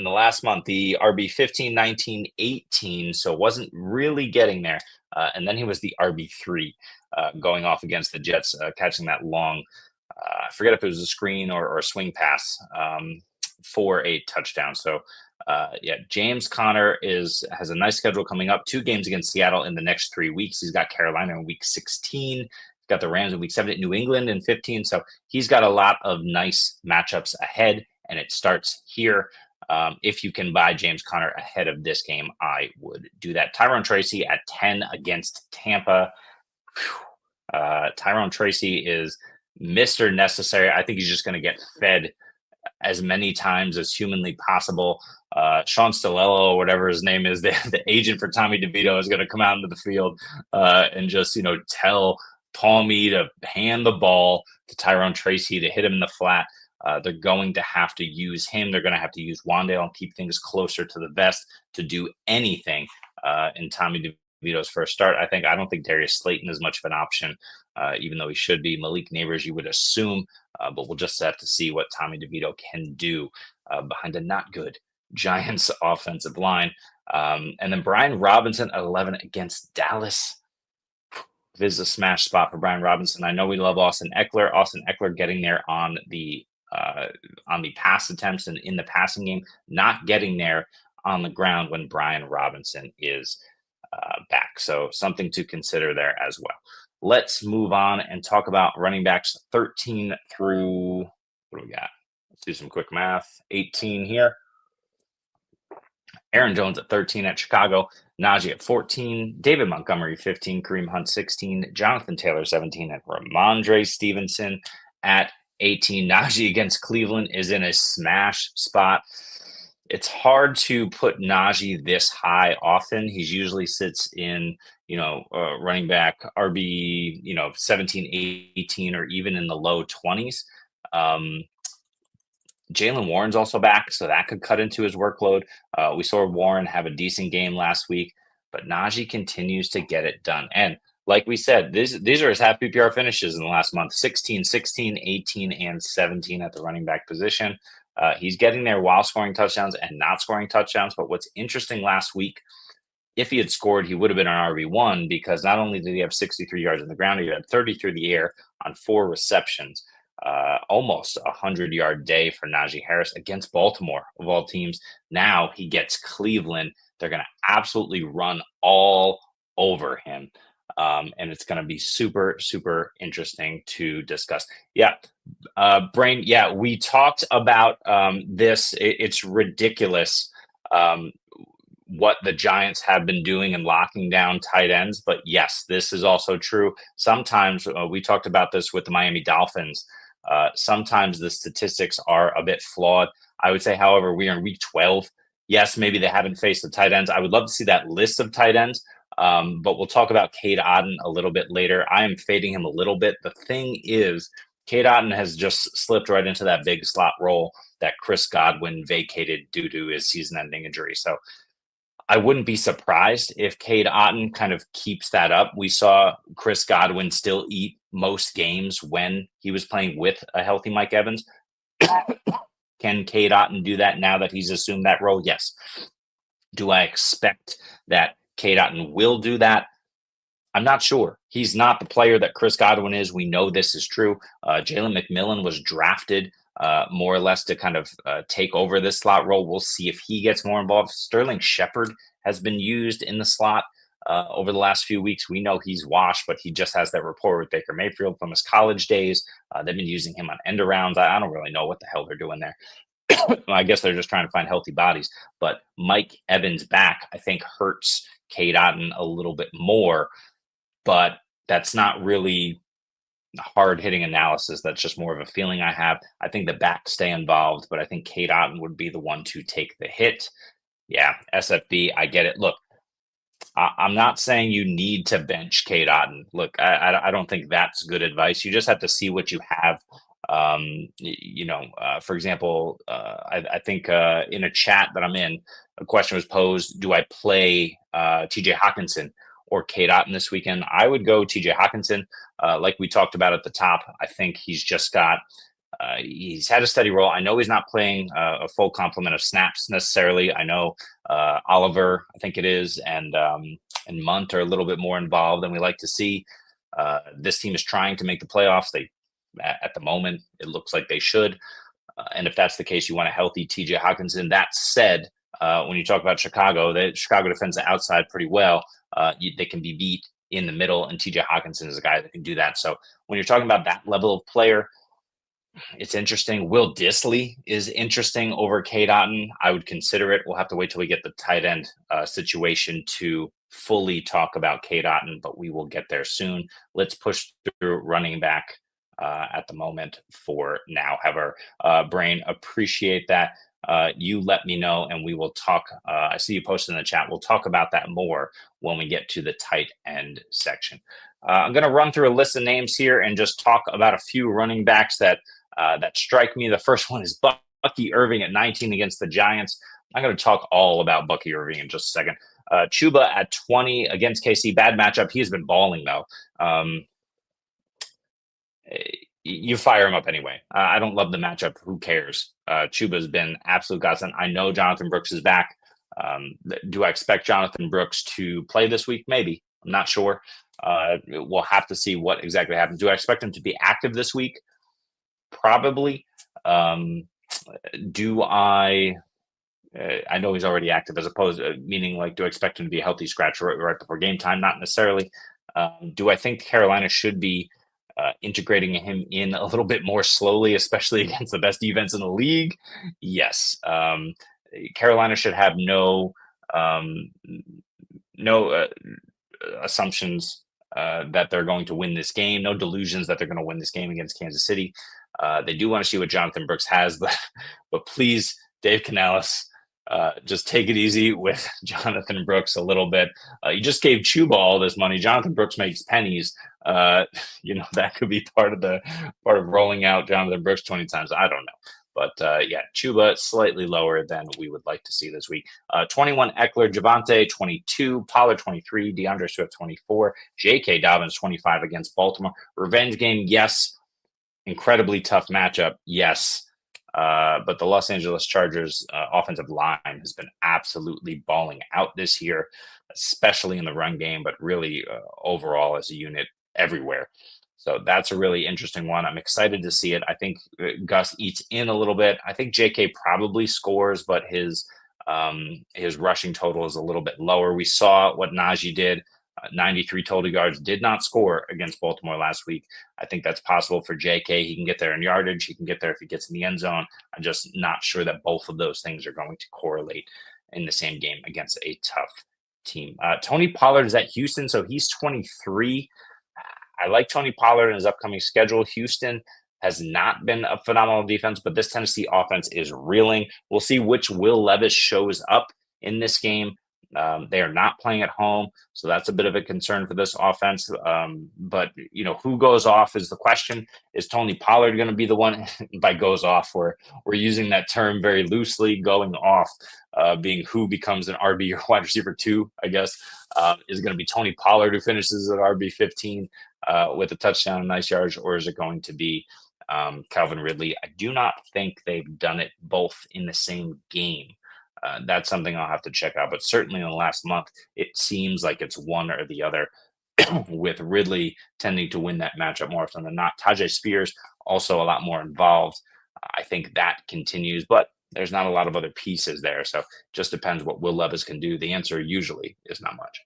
the last month, the RB 15, 19, 18, so wasn't really getting there. And then he was the RB3 going off against the Jets, catching that long, I forget if it was a screen or a swing pass for a touchdown. So yeah, James Conner has a nice schedule coming up. 2 games against Seattle in the next 3 weeks. He's got Carolina in week 16. He's got the Rams in week 7, New England in 15. So he's got a lot of nice matchups ahead, and it starts here. If you can buy James Conner ahead of this game, I would do that. Tyrone Tracy at 10 against Tampa. Tyrone Tracy is Mr. Necessary. I think he's just going to get fed as many times as humanly possible. Sean Stilello, or whatever his name is, the agent for Tommy DeVito, is going to come out into the field and just, tell Tommy to hand the ball to Tyrone Tracy to hit him in the flat. They're going to have to use him. They're going to have to use Wandale and keep things closer to the vest to do anything in Tommy DeVito's first start. I don't think Darius Slayton is much of an option, even though he should be. Malik Neighbors, you would assume, but we'll just have to see what Tommy DeVito can do behind a not good Giants offensive line. And then Brian Robinson at 11 against Dallas. This is a smash spot for Brian Robinson. I know we love Austin Eckler. Austin Eckler getting there on the on the pass attempts and in the passing game, not getting there on the ground when Brian Robinson is back. So something to consider there as well. Let's move on and talk about running backs 13 through, what do we got? Let's do some quick math. 18 here. Aaron Jones at 13 at Chicago, Najee at 14, David Montgomery 15, Kareem Hunt 16, Jonathan Taylor 17, and Ramondre Stevenson at 18. Najee against Cleveland is in a smash spot. It's hard to put Najee this high often. He usually sits in, running back RB, 17, 18, or even in the low 20s. Jaylen Warren's also back, so that could cut into his workload. We saw Warren have a decent game last week, but Najee continues to get it done. And like we said, these are his half PPR finishes in the last month: 16, 16, 18, and 17 at the running back position. He's getting there while scoring touchdowns and not scoring touchdowns. But what's interesting last week, if he had scored, he would have been an RB1, because not only did he have 63 yards on the ground, he had 30 through the air on 4 receptions. Almost a 100-yard day for Najee Harris against Baltimore, of all teams. Now he gets Cleveland. They're going to absolutely run all over him. And it's going to be super, super interesting to discuss. Yeah. Brain. Yeah. We talked about this. It's ridiculous what the Giants have been doing and locking down tight ends. But yes, this is also true. Sometimes we talked about this with the Miami Dolphins. Sometimes the statistics are a bit flawed. I would say, however, we are in week 12. Yes, maybe they haven't faced the tight ends. I would love to see that list of tight ends, but we'll talk about Cade Otton a little bit later. I am fading him a little bit. The thing is, Cade Otton has just slipped right into that big slot role that Chris Godwin vacated due to his season-ending injury. So I wouldn't be surprised if Cade Otton kind of keeps that up. We saw Chris Godwin still eat most games when he was playing with a healthy Mike Evans. Can Cade Otton do that now that he's assumed that role? Yes. Do I expect that Cade Otton will do that? I'm not sure. He's not the player that Chris Godwin is. We know this is true. Jalen McMillan was drafted more or less to kind of take over this slot role. We'll see if he gets more involved. Sterling Shepard has been used in the slot over the last few weeks. We know he's washed, but he just has that rapport with Baker Mayfield from his college days. They've been using him on end arounds. I don't really know what the hell they're doing there. I guess they're just trying to find healthy bodies. But Mike Evans back, I think, hurts Cade Otton a little bit more. But that's not really hard-hitting analysis. That's just more of a feeling I have. I think the backs stay involved, but I think Cade Otton would be the one to take the hit. Yeah, SFB, I get it. Look, I'm not saying you need to bench Cade Otton. Look, I don't think that's good advice. You just have to see what you have. For example, I think in a chat that I'm in, a question was posed: do I play TJ Hawkinson or Cade Otton this weekend? I would go TJ Hawkinson. Like we talked about at the top, I think he's just got he's had a steady role. I know he's not playing a full complement of snaps necessarily. I know Oliver, I think it is, and Munt are a little bit more involved than we like to see. This team is trying to make the playoffs. At the moment, it looks like they should. And if that's the case, you want a healthy TJ Hawkinson. That said, when you talk about Chicago, Chicago defends the outside pretty well. They can be beat in the middle, and TJ Hawkinson is a guy that can do that. So when you're talking about that level of player, it's interesting. Will Disley is interesting over Cade Otton. I would consider it. We'll have to wait till we get the tight end situation to fully talk about Cade Otton, but we will get there soon. Let's push through running back at the moment for now. However, Brain, appreciate that. You let me know, and we will talk. I see you posted in the chat. We'll talk about that more when we get to the tight end section. I'm going to run through a list of names here and just talk about a few running backs that strike me. The first one is Bucky Irving at 19 against the Giants. I'm going to talk all about Bucky Irving in just a second. Chuba at 20 against KC. Bad matchup. He's been balling, though. You fire him up anyway. I don't love the matchup. Who cares? Chuba's been absolute godsend. I know Jonathan Brooks is back. Do I expect Jonathan Brooks to play this week? Maybe. I'm not sure. We'll have to see what exactly happens. Do I expect him to be active this week? Probably. Um, do I? I know he's already active, as opposed meaning like, do I expect him to be a healthy scratch right before game time? Not necessarily. Do I think Carolina should be integrating him in a little bit more slowly, especially against the best defense in the league? Yes. Carolina should have um, no assumptions that they're going to win this game. No delusions that they're going to win this game against Kansas City. They do want to see what Jonathan Brooks has, but please, Dave Canales, just take it easy with Jonathan Brooks a little bit. You just gave Chuba all this money. Jonathan Brooks makes pennies. That could be part of rolling out Jonathan Brooks 20 times. I don't know. But yeah, Chuba slightly lower than we would like to see this week. 21 Eckler, Javante 22, Pollard 23, DeAndre Swift 24, J.K. Dobbins 25 against Baltimore. Revenge game, yes. Incredibly tough matchup, yes. But the Los Angeles Chargers offensive line has been absolutely balling out this year, especially in the run game, but really overall as a unit everywhere. So that's a really interesting one. I'm excited to see it. I think Gus eats in a little bit. I think JK probably scores, but his rushing total is a little bit lower. We saw what Najee did. 93 total yards, did not score against Baltimore last week. I think that's possible for JK. He can get there in yardage. He can get there if he gets in the end zone. I'm just not sure that both of those things are going to correlate in the same game against a tough team. Tony Pollard is at Houston, so he's 23. I like Tony Pollard in his upcoming schedule. Houston has not been a phenomenal defense, but this Tennessee offense is reeling. We'll see which Will Levis shows up in this game. They are not playing at home, so that's a bit of a concern for this offense. But who goes off is the question. Is Tony Pollard going to be the one? By goes off, we're using that term very loosely. Going off, being who becomes an RB or wide receiver 2, I guess, is it going to be Tony Pollard who finishes at RB 15 with a touchdown and nice yards, or is it going to be Calvin Ridley? I do not think they've done it both in the same game. That's something I'll have to check out. But certainly in the last month, it seems like it's one or the other, with Ridley tending to win that matchup more often than not. Tajay Spears also a lot more involved. I think that continues, but there's not a lot of other pieces there. So just depends what Will Levis can do. The answer usually is not much.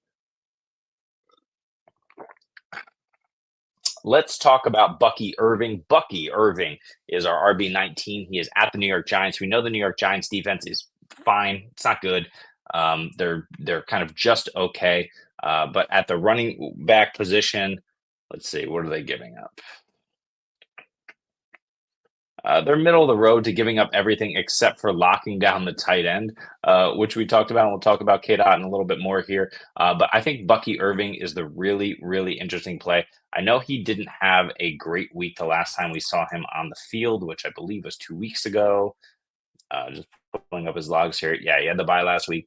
Let's talk about Bucky Irving. Bucky Irving is our RB19. He is at the New York Giants. We know the New York Giants defense is fine. It's not good. They're kind of just okay. But at the running back position, let's see, what are they giving up? They're middle of the road to giving up everything except for locking down the tight end, which we talked about. And we'll talk about K-Dot in a little bit more here. But I think Bucky Irving is the really, really interesting play. I know he didn't have a great week the last time we saw him on the field, which I believe was 2 weeks ago. Just pulling up his logs here. Yeah, he had the bye last week.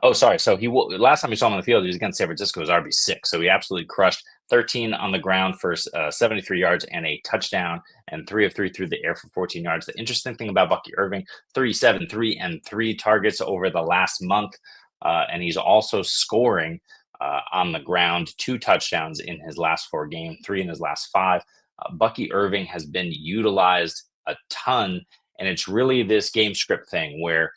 Oh, sorry. So last time we saw him on the field, he was against San Francisco, was RB6. So he absolutely crushed. 13 on the ground for 73 yards and a touchdown, and 3 of 3 through the air for 14 yards. The interesting thing about Bucky Irving, 37, 3, and 3 targets over the last month. And he's also scoring on the ground, 2 touchdowns in his last 4 games, 3 in his last 5. Bucky Irving has been utilized a ton, and it's really this game script thing where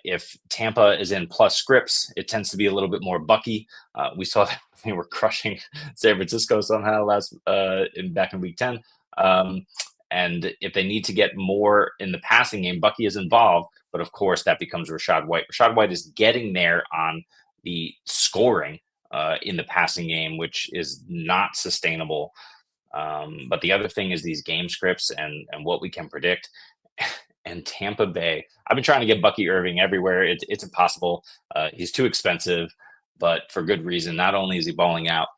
if Tampa is in plus scripts, it tends to be a little bit more Bucky. We saw that they were crushing San Francisco somehow back in week 10. And if they need to get more in the passing game, Bucky is involved. But of course, that becomes Rachaad White. Rachaad White is getting there on the scoring in the passing game, which is not sustainable. But the other thing is these game scripts and what we can predict. And Tampa Bay, I've been trying to get Bucky Irving everywhere. It's impossible. He's too expensive, but for good reason. Not only is he balling out,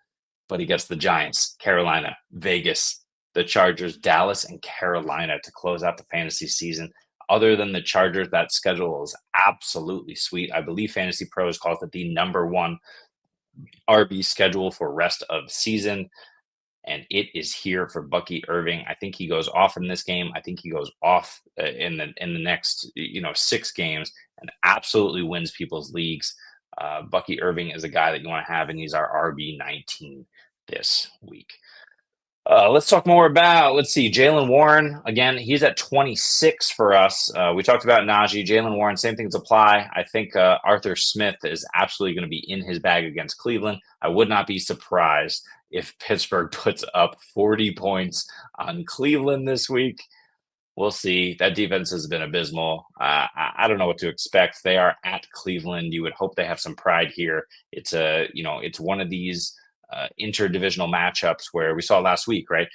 but he gets the Giants, Carolina, Vegas, the Chargers, Dallas, and Carolina to close out the fantasy season. Other than the Chargers, that schedule is absolutely sweet. I believe Fantasy Pros calls it the #1 RB schedule for rest of season. And it is here for Bucky Irving. I think he goes off in this game. I think he goes off in the next 6 games and absolutely wins people's leagues. Bucky Irving is a guy that you want to have, and he's our RB19 this week. Let's talk more about, let's see, Jalen Warren. Again, he's at 26 for us. We talked about Najee. Jalen Warren, same things apply. I think Arthur Smith is absolutely going to be in his bag against Cleveland. I would not be surprised if Pittsburgh puts up 40 points on Cleveland this week. We'll see. That defense has been abysmal. I don't know what to expect. They are at Cleveland. You would hope they have some pride here. It's it's one of these interdivisional matchups where we saw last week, right?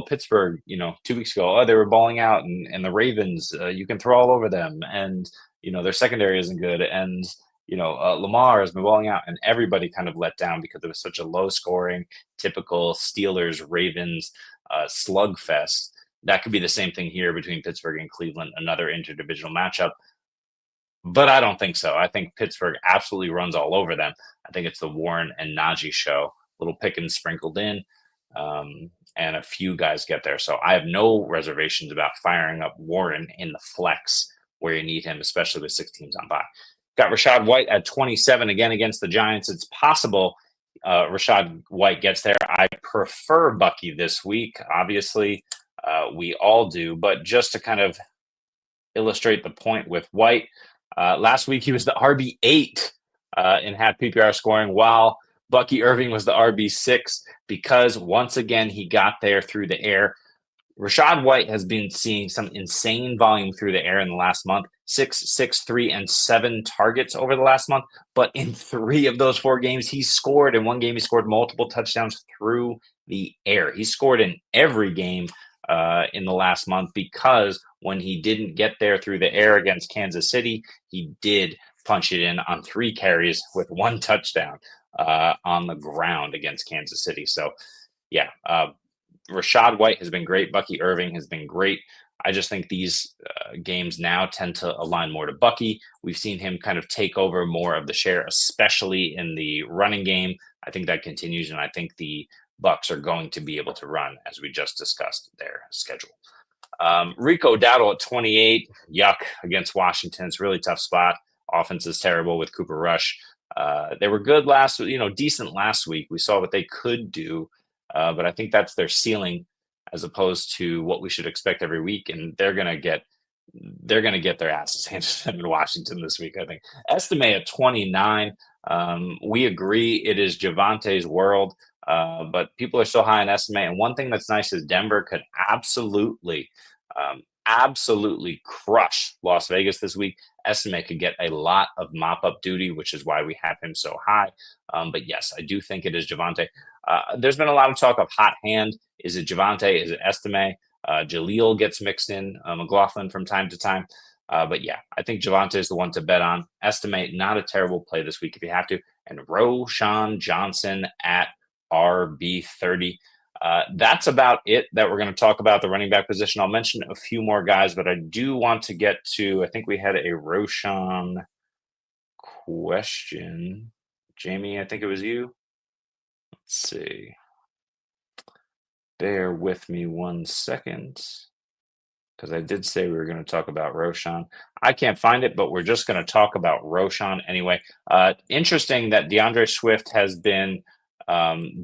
Pittsburgh, 2 weeks ago, they were balling out, and the Ravens, you can throw all over them, and their secondary isn't good, and Lamar has been balling out, and everybody kind of let down because it was such a low scoring, typical Steelers Ravens slugfest. That could be the same thing here between Pittsburgh and Cleveland, another interdivisional matchup. But I don't think so. I think Pittsburgh absolutely runs all over them. I think it's the Warren and Najee show, little Pickens sprinkled in, and a few guys get there. So I have no reservations about firing up Warren in the flex where you need him, especially with 6 teams on bye. Got Rachaad White at 27 again against the Giants. It's possible Rachaad White gets there. I prefer Bucky this week. Obviously, we all do. But just to kind of illustrate the point with White, last week he was the RB8 in half PPR scoring, while Bucky Irving was the RB6 because once again he got there through the air. Rachaad White has been seeing some insane volume through the air in the last month. 6, 3, and 7 targets over the last month. But in 3 of those 4 games, he scored. In one game, he scored multiple touchdowns through the air. He scored in every game in the last month because when he didn't get there through the air against Kansas City, he did punch it in on 3 carries with 1 touchdown on the ground against Kansas City. So, yeah, Rachaad White has been great. Bucky Irving has been great. I just think these games now tend to align more to Bucky. We've seen him kind of take over more of the share, especially in the running game. I think that continues, and I think the Bucks are going to be able to run, as we just discussed their schedule. Rico Dowdle at 28, yuck, against Washington. It's a really tough spot. Offense is terrible with Cooper Rush. They were good decent last week. We saw what they could do. But I think that's their ceiling as opposed to what we should expect every week. And they're going to get their asses handed to them in Washington this week, I think. Estime at 29. We agree it is Javante's world, but people are still high on Estime. And one thing that's nice is Denver could absolutely crush Las Vegas this week. Estime could get a lot of mop-up duty, which is why we have him so high. But yes, I do think it is Javante. There's been a lot of talk of hot hand. Is it Javante? Is it Estime? Jaleel gets mixed in, McLaughlin from time to time. But yeah, I think Javante is the one to bet on. Estime, not a terrible play this week if you have to. And Roschon Johnson at RB30. That's about it that we're going to talk about the running back position. I'll mention a few more guys, but I do want to get to, I think we had a Roschon question. Jamie, I think it was you. Let's see. Bear with me 1 second, because I did say we were going to talk about Roschon. I can't find it, but we're just going to talk about Roschon anyway. Interesting that DeAndre Swift has been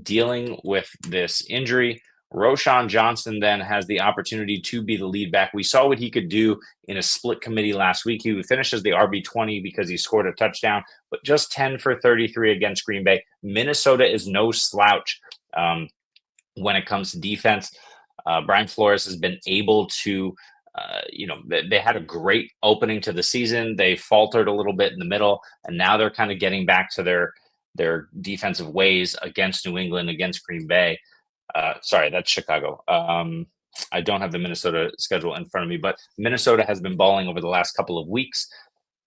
dealing with this injury. Roschon Johnson then has the opportunity to be the lead back. We saw what he could do in a split committee last week. He finished as the RB20 because he scored a touchdown, but just 10 for 33 against Green Bay. Minnesota is no slouch when it comes to defense. Brian Flores has been able to, they had a great opening to the season. They faltered a little bit in the middle, and now they're kind of getting back to their defensive ways against New England, against Green Bay. Sorry, that's Chicago. I don't have the Minnesota schedule in front of me, but Minnesota has been balling over the last couple of weeks.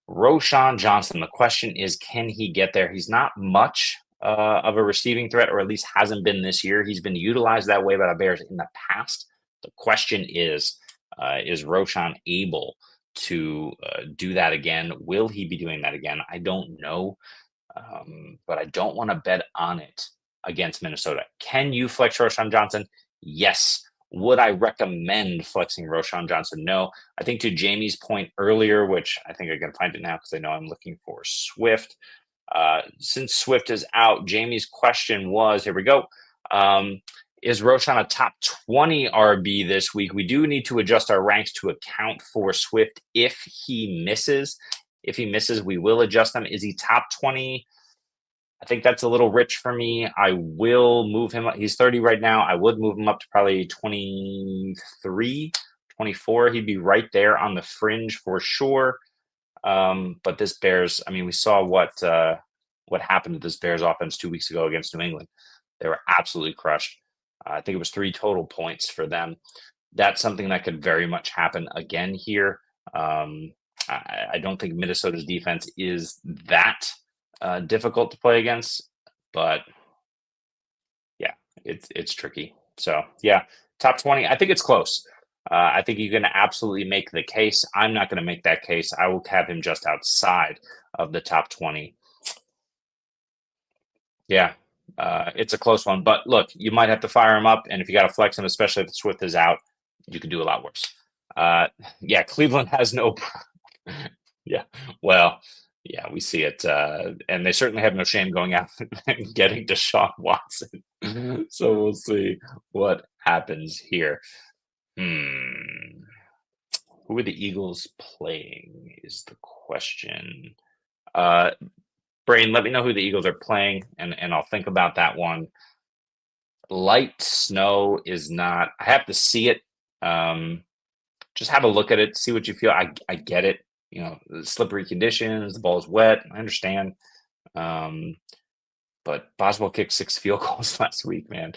Roschon Johnson, the question is, can he get there? He's not much of a receiving threat, or at least hasn't been this year. He's been utilized that way by the Bears in the past. The question is Roschon able to do that again? Will he be doing that again? I don't know, but I don't want to bet on it against Minnesota. Can you flex Roschon Johnson? Yes. Would I recommend flexing Roschon Johnson? No. I think to Jamie's point earlier, which I think I can find it now because I know I'm looking for Swift. Since Swift is out, Jamie's question was, here we go. Is Roshan a top 20 RB this week? We do need to adjust our ranks to account for Swift if he misses. If he misses, we will adjust them. Is he top 20? I think that's a little rich for me. I will move him up. He's 30 right now. I would move him up to probably 23, 24. He'd be right there on the fringe for sure. But this Bears, I mean, we saw what happened to this Bears offense 2 weeks ago against New England. They were absolutely crushed. I think it was 3 total points for them. That's something that could very much happen again here. I don't think Minnesota's defense is that difficult to play against, but yeah, it's tricky. So yeah, top 20. I think it's close. I think you can absolutely make the case. I'm not going to make that case. I will have him just outside of the top 20. Yeah, it's a close one. But look, you might have to fire him up, and if you got to flex him, especially if Swift is out, you could do a lot worse. Yeah, Cleveland has no. Yeah, well, yeah, we see it, and they certainly have no shame going out and getting Deshaun Watson. So we'll see what happens here. Hmm. Who are the Eagles playing is the question. Brain, let me know who the Eagles are playing, and I'll think about that one. Light snow is not. I have to see it. Just have a look at it, see what you feel. I get it. You know, the slippery conditions, the ball's wet. I understand. But Boswell kicked 6 field goals last week, man.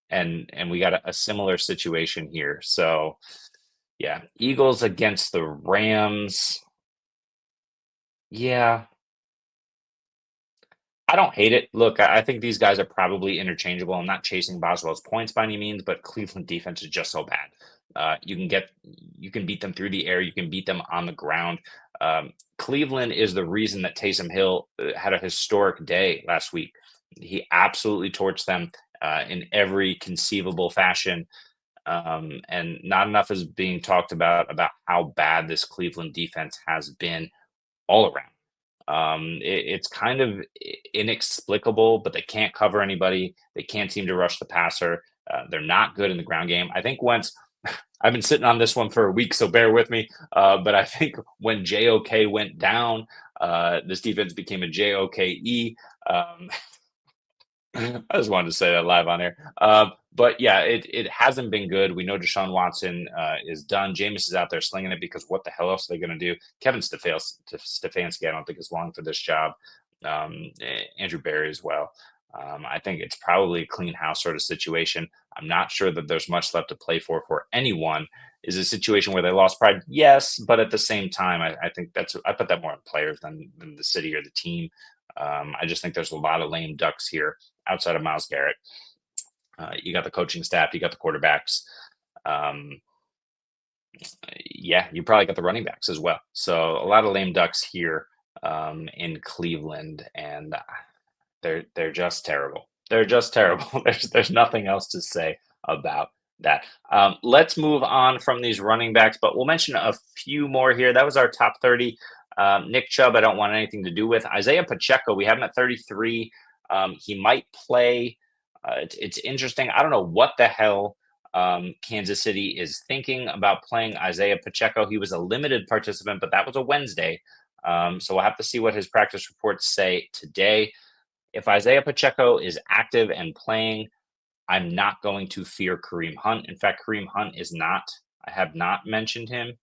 And we got a similar situation here. So yeah, Eagles against the Rams. Yeah, I don't hate it. Look, I think these guys are probably interchangeable. I'm not chasing Boswell's points by any means, but Cleveland defense is just so bad. You can beat them through the air. You can beat them on the ground. Cleveland is the reason that Taysom Hill had a historic day last week. He absolutely torched them in every conceivable fashion. And not enough is being talked about how bad this Cleveland defense has been all around. It's kind of inexplicable, but they can't cover anybody. They can't seem to rush the passer. They're not good in the ground game. I think once I've been sitting on this one for a week, so bear with me. But I think when JOK went down, this defense became a JOKE. I just wanted to say that live on air. But yeah, it hasn't been good. We know Deshaun Watson is done. Jameis is out there slinging it because what the hell else are they going to do? Kevin Stefanski, I don't think is long for this job. Andrew Berry as well. I think it's probably a clean house sort of situation. I'm not sure that there's much left to play for anyone. Is a situation where they lost pride? Yes, but at the same time, I think I put that more on players than the city or the team. I just think there's a lot of lame ducks here outside of Myles Garrett. You got the coaching staff, you got the quarterbacks. Yeah, you probably got the running backs as well. So a lot of lame ducks here in Cleveland, and they're just terrible. They're just terrible. There's nothing else to say about that. Let's move on from these running backs, but we'll mention a few more here. That was our top 30. Nick Chubb, I don't want anything to do with. Isaiah Pacheco, we have him at 33. He might play. It's interesting. I don't know what the hell Kansas City is thinking about playing Isaiah Pacheco. He was a limited participant, but that was a Wednesday. So we'll have to see what his practice reports say today. If Isaiah Pacheco is active and playing, I'm not going to fear Kareem Hunt. In fact, Kareem Hunt is not. I have not mentioned him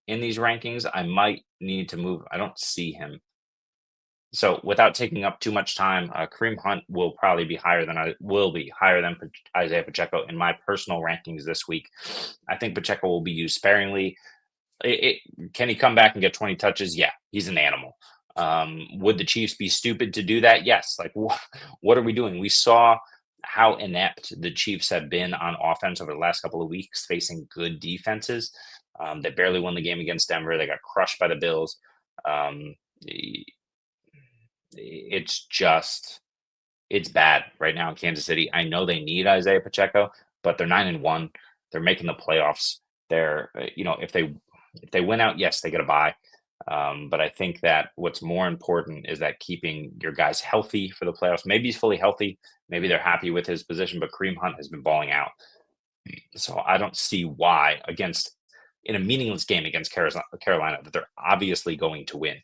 in these rankings. I might need to move. I don't see him. So without taking up too much time, Kareem Hunt will probably be higher than Isaiah Pacheco in my personal rankings this week. I think Pacheco will be used sparingly. Can he come back and get 20 touches? Yeah, he's an animal. Would the Chiefs be stupid to do that? Yes. Like, what are we doing? We saw how inept the Chiefs have been on offense over the last couple of weeks facing good defenses. They barely won the game against Denver. They got crushed by the Bills. It's bad right now in Kansas City. I know they need Isaiah Pacheco, but they're 9-1. They're making the playoffs. They're, if they win out, yes, they get a bye. But I think that what's more important is that keeping your guys healthy for the playoffs. Maybe he's fully healthy. Maybe they're happy with his position, but Kareem Hunt has been balling out. So I don't see why in a meaningless game against Carolina that they're obviously going to win.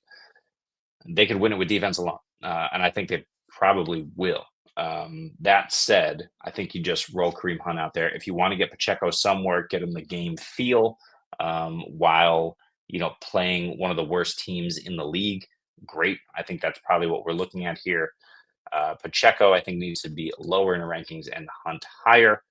They could win it with defense alone, and I think they probably will. That said, I think you just roll Kareem Hunt out there. If you want to get Pacheco some work, get him the game feel while playing one of the worst teams in the league. Great. I think that's probably what we're looking at here. Pacheco, I think, needs to be lower in the rankings and Hunt higher.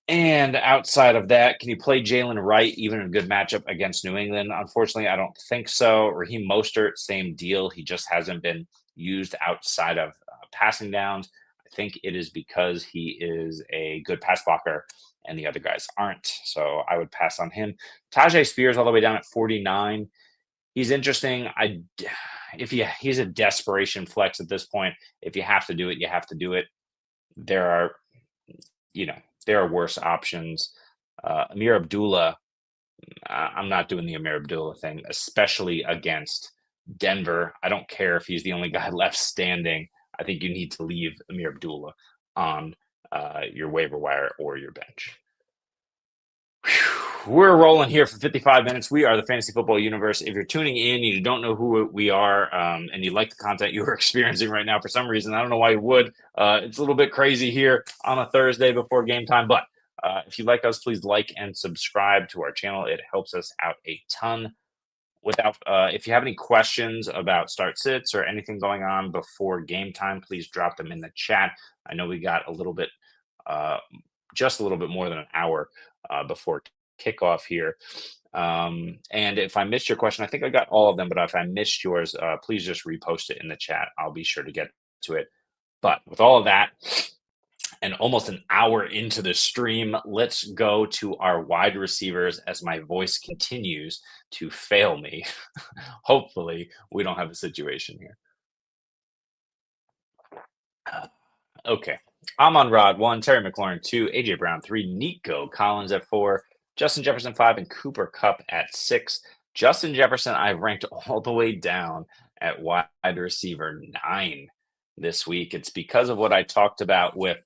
And outside of that, can you play Jalen Wright even in a good matchup against New England? Unfortunately, I don't think so. Raheem Mostert, same deal. He just hasn't been used outside of passing downs. I think it is because he is a good pass blocker and the other guys aren't. So I would pass on him. Tajay Spears all the way down at 49. He's interesting. He's a desperation flex at this point. If you have to do it, you have to do it. There are you know, there are worse options. Amir Abdullah, I'm not doing the Amir Abdullah thing, especially against Denver. I don't care if he's the only guy left standing. I think you need to leave Amir Abdullah on your waiver wire or your bench. We're rolling here for 55 minutes. We are the Fantasy Football Universe. If you're tuning in, you don't know who we are, and you like the content you're experiencing right now for some reason, I don't know why you would. It's a little bit crazy here on a Thursday before game time, but if you like us, please like and subscribe to our channel. It helps us out a ton. If you have any questions about start sits or anything going on before game time, please drop them in the chat. I know we got just a little bit more than an hour before kickoff here. And if I missed your question, I think I got all of them, but if I missed yours, please just repost it in the chat. I'll be sure to get to it. But with all of that, and almost an hour into the stream, let's go to our wide receivers as my voice continues to fail me. Hopefully, we don't have a situation here. Okay. Amon-Ra 1, Terry McLaurin 2, AJ Brown 3, Nico Collins at 4, Justin Jefferson 5, and Cooper Kupp at 6. Justin Jefferson, I've ranked all the way down at wide receiver 9 this week. It's because of what I talked about with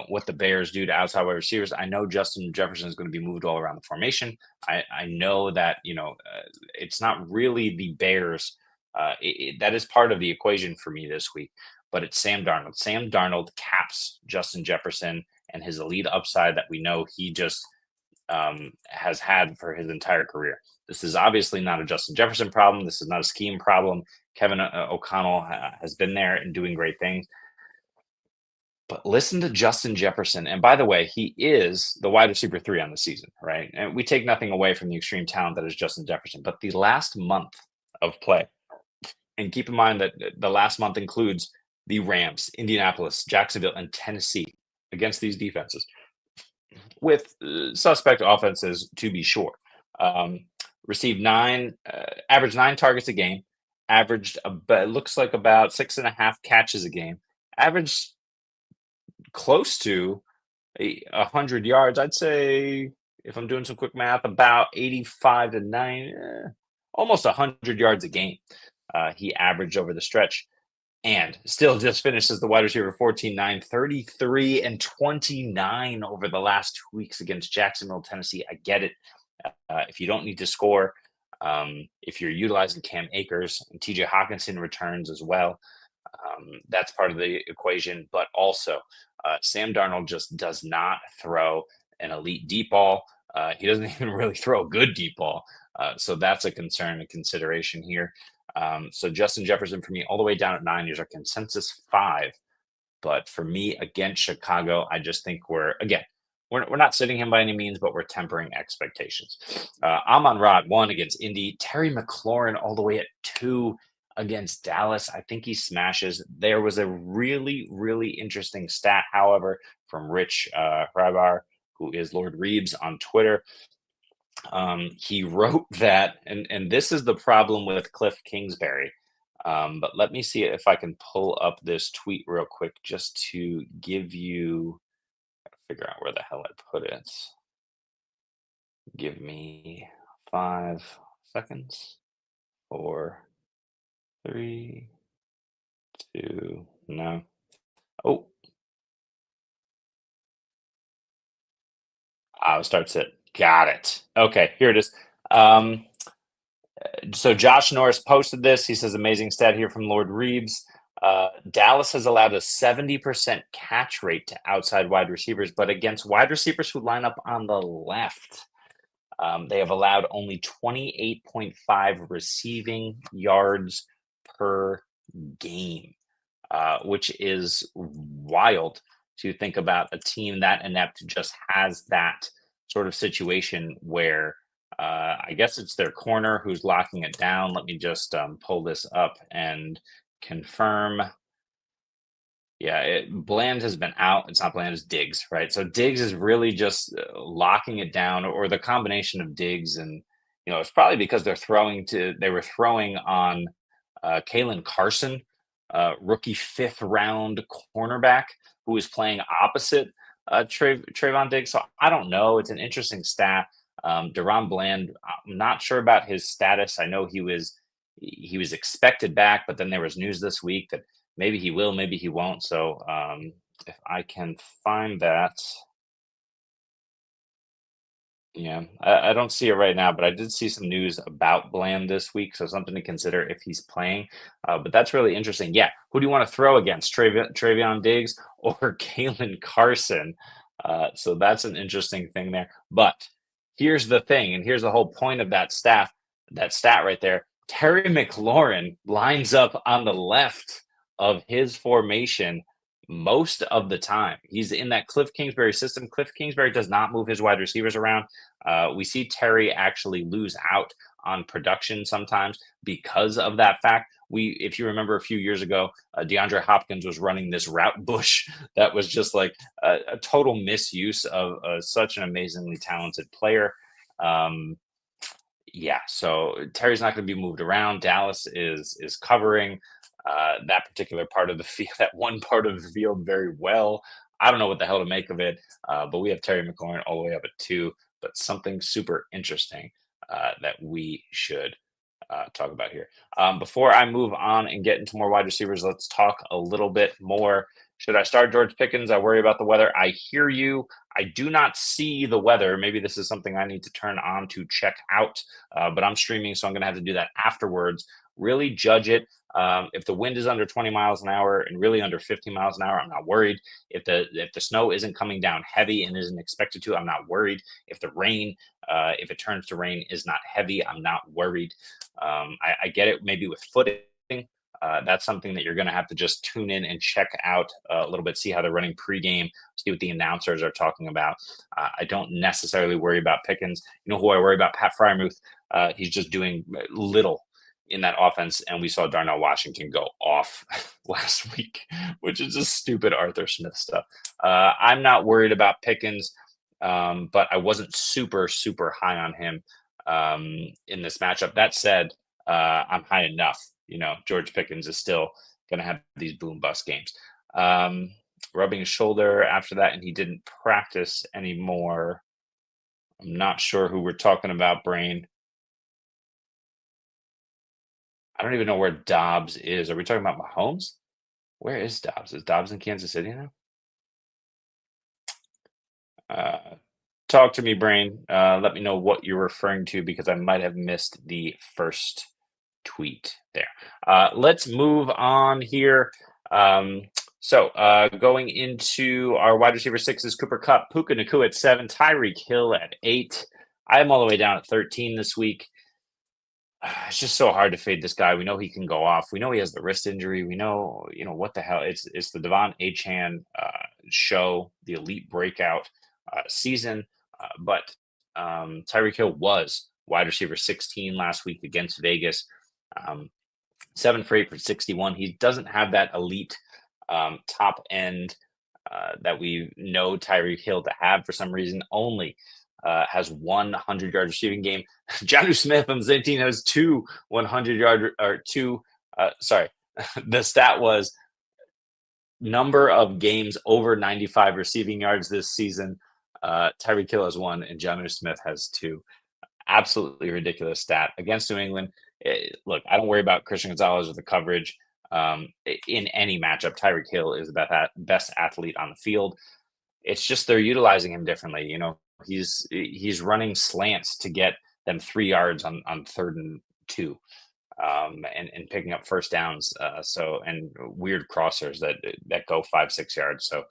what the Bears do to outside wide receivers. I know Justin Jefferson is going to be moved all around the formation. I know that it's not really the Bears. That is part of the equation for me this week, but it's Sam Darnold. Sam Darnold caps Justin Jefferson and his elite upside that we know he just has had for his entire career. This is obviously not a Justin Jefferson problem. This is not a scheme problem. Kevin O'Connell has been there and doing great things. But listen to Justin Jefferson. And by the way, he is the wide receiver 3 on the season, right? And we take nothing away from the extreme talent that is Justin Jefferson. But the last month of play, and keep in mind that the last month includes the Rams, Indianapolis, Jacksonville, and Tennessee against these defenses, with suspect offenses to be sure. Received averaged 9 targets a game, averaged it looks like about 6.5 catches a game, averaged close to 100 yards. I'd say, if I'm doing some quick math, about 85 to 90, almost 100 yards a game he averaged over the stretch, and still just finished as the wide receiver 14-9, 33 and 29 over the last 2 weeks against Jacksonville, Tennessee. I get it. If you don't need to score, if you're utilizing Cam Akers and TJ Hawkinson returns as well, that's part of the equation. But also, Sam Darnold just does not throw an elite deep ball. He doesn't even really throw a good deep ball. So that's a concern and consideration here. So Justin Jefferson for me, all the way down at 9 years, our consensus 5. But for me, against Chicago, I just think we're not sitting him by any means, but we're tempering expectations. Amon-Ra 1 against Indy. Terry McLaurin all the way at 2 against Dallas. I think he smashes. There was a really, really interesting stat, however, from Rich Hribar, who is Lord Reeves on Twitter. He wrote that, and this is the problem with Cliff Kingsbury. But let me see if I can pull up this tweet real quick just to give you, figure out where the hell I put it. Give me 5 seconds. 4, 3, 2, no. Oh, starts it. Got it. Okay, here it is. Um, so Josh Norris posted this. He says, amazing stat here from Lord Reeves. Dallas has allowed a 70% catch rate to outside wide receivers, but against wide receivers who line up on the left, they have allowed only 28.5 receiving yards per game, which is wild to think about. A team that inept just has that sort of situation where I guess it's their corner who's locking it down. Let me just pull this up and confirm. Yeah, Bland has been out. It's not Bland, it's Diggs, right? So Diggs is really just locking it down, or the combination of Diggs and it's probably because they were throwing on Kalen Carson, rookie 5th round cornerback who is playing opposite Trayvon Diggs. So I don't know. It's an interesting stat. Deron Bland, I'm not sure about his status. I know he was expected back, but then there was news this week that maybe he will, maybe he won't. So if I can find that, yeah, I don't see it right now, but I did see some news about Bland this week, so something to consider if he's playing. But that's really interesting. Yeah, who do you want to throw against, Travion Diggs or Kalen Carson? So that's an interesting thing there. But here's the thing, and here's the whole point of that stat right there. Terry McLaurin lines up on the left of his formation most of the time. He's in that Cliff Kingsbury system. Cliff Kingsbury does not move his wide receivers around. We see Terry actually lose out on production sometimes because of that fact. If you remember a few years ago, DeAndre Hopkins was running this route bush that was just like a total misuse of such an amazingly talented player. Yeah, so Terry's not going to be moved around. Dallas is covering that particular part of the field, that one part of the field very well. I don't know what the hell to make of it, but we have Terry McLaurin all the way up at 2. But something super interesting that we should talk about here. Before I move on and get into more wide receivers, let's talk a little bit more. Should I start George Pickens? I worry about the weather. I hear you. I do not see the weather. Maybe this is something I need to turn on to check out, but I'm streaming, so I'm going to have to do that afterwards. Really judge it. If the wind is under 20 miles an hour and really under 50 miles an hour, I'm not worried. If the snow isn't coming down heavy and isn't expected to, I'm not worried. If the rain, if it turns to rain, is not heavy, I'm not worried. I get it maybe with footing. That's something that you're going to have to just tune in and check out a little bit, see how they're running pregame, see what the announcers are talking about. I don't necessarily worry about Pickens. You know who I worry about? Pat Fryermuth. He's just doing little in that offense, and we saw Darnell Washington go off last week, which is just stupid Arthur Smith stuff. I'm not worried about Pickens, but I wasn't super, super high on him in this matchup. That said, I'm high enough. George Pickens is still going to have these boom bust games. Rubbing his shoulder after that, and he didn't practice anymore. I'm not sure who we're talking about, Brain. I don't even know where Dobbs is. Are we talking about Mahomes? Where is Dobbs? Is Dobbs in Kansas City now? Talk to me, Brain. Let me know what you're referring to because I might have missed the first tweet there. Let's move on here. So going into our wide receiver 6s, Cooper Kupp, Puka Nacua at 7, Tyreek Hill at 8. I am all the way down at 13 this week. It's just so hard to fade this guy. We know he can go off. We know he has the wrist injury. We know, what the hell. It's the Devon Achane show, the elite breakout season. But Tyreek Hill was wide receiver 16 last week against Vegas. 7 for 8 for 61. He doesn't have that elite top end that we know Tyreek Hill to have for some reason. Only has 100-yard receiving game. Jonnu Smith on the same team has 2 100-yard or 2. Sorry, the stat was number of games over 95 receiving yards this season. Tyreek Hill has 1 and Jonnu Smith has 2. Absolutely ridiculous stat against New England. Look, I don't worry about Christian Gonzalez or the coverage. In any matchup, Tyreek Hill is the best athlete on the field. It's just they're utilizing him differently. He's running slants to get them 3 yards on 3rd and 2, and picking up first downs. And weird crossers that go 5-6 yards. So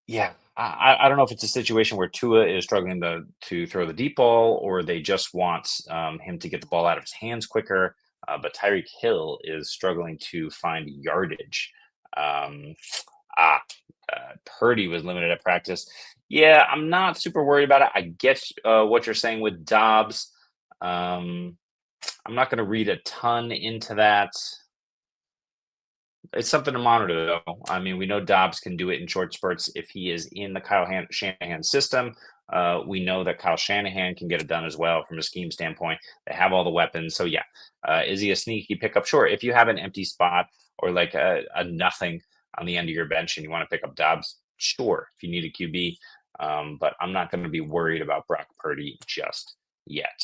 yeah, I don't know if it's a situation where Tua is struggling to throw the deep ball, or they just want him to get the ball out of his hands quicker. But Tyreek Hill is struggling to find yardage. Um, ah, Purdy was limited at practice. Yeah, I'm not super worried about it. I get what you're saying with Dobbs. Um, I'm not going to read a ton into that. It's something to monitor, though. I mean, we know Dobbs can do it in short spurts if he is in the Shanahan system. We know that Kyle Shanahan can get it done as well from a scheme standpoint. They have all the weapons. So, yeah, is he a sneaky pickup? Sure. If you have an empty spot or like a nothing on the end of your bench and you want to pick up Dobbs, sure, if you need a QB. But I'm not going to be worried about Brock Purdy just yet.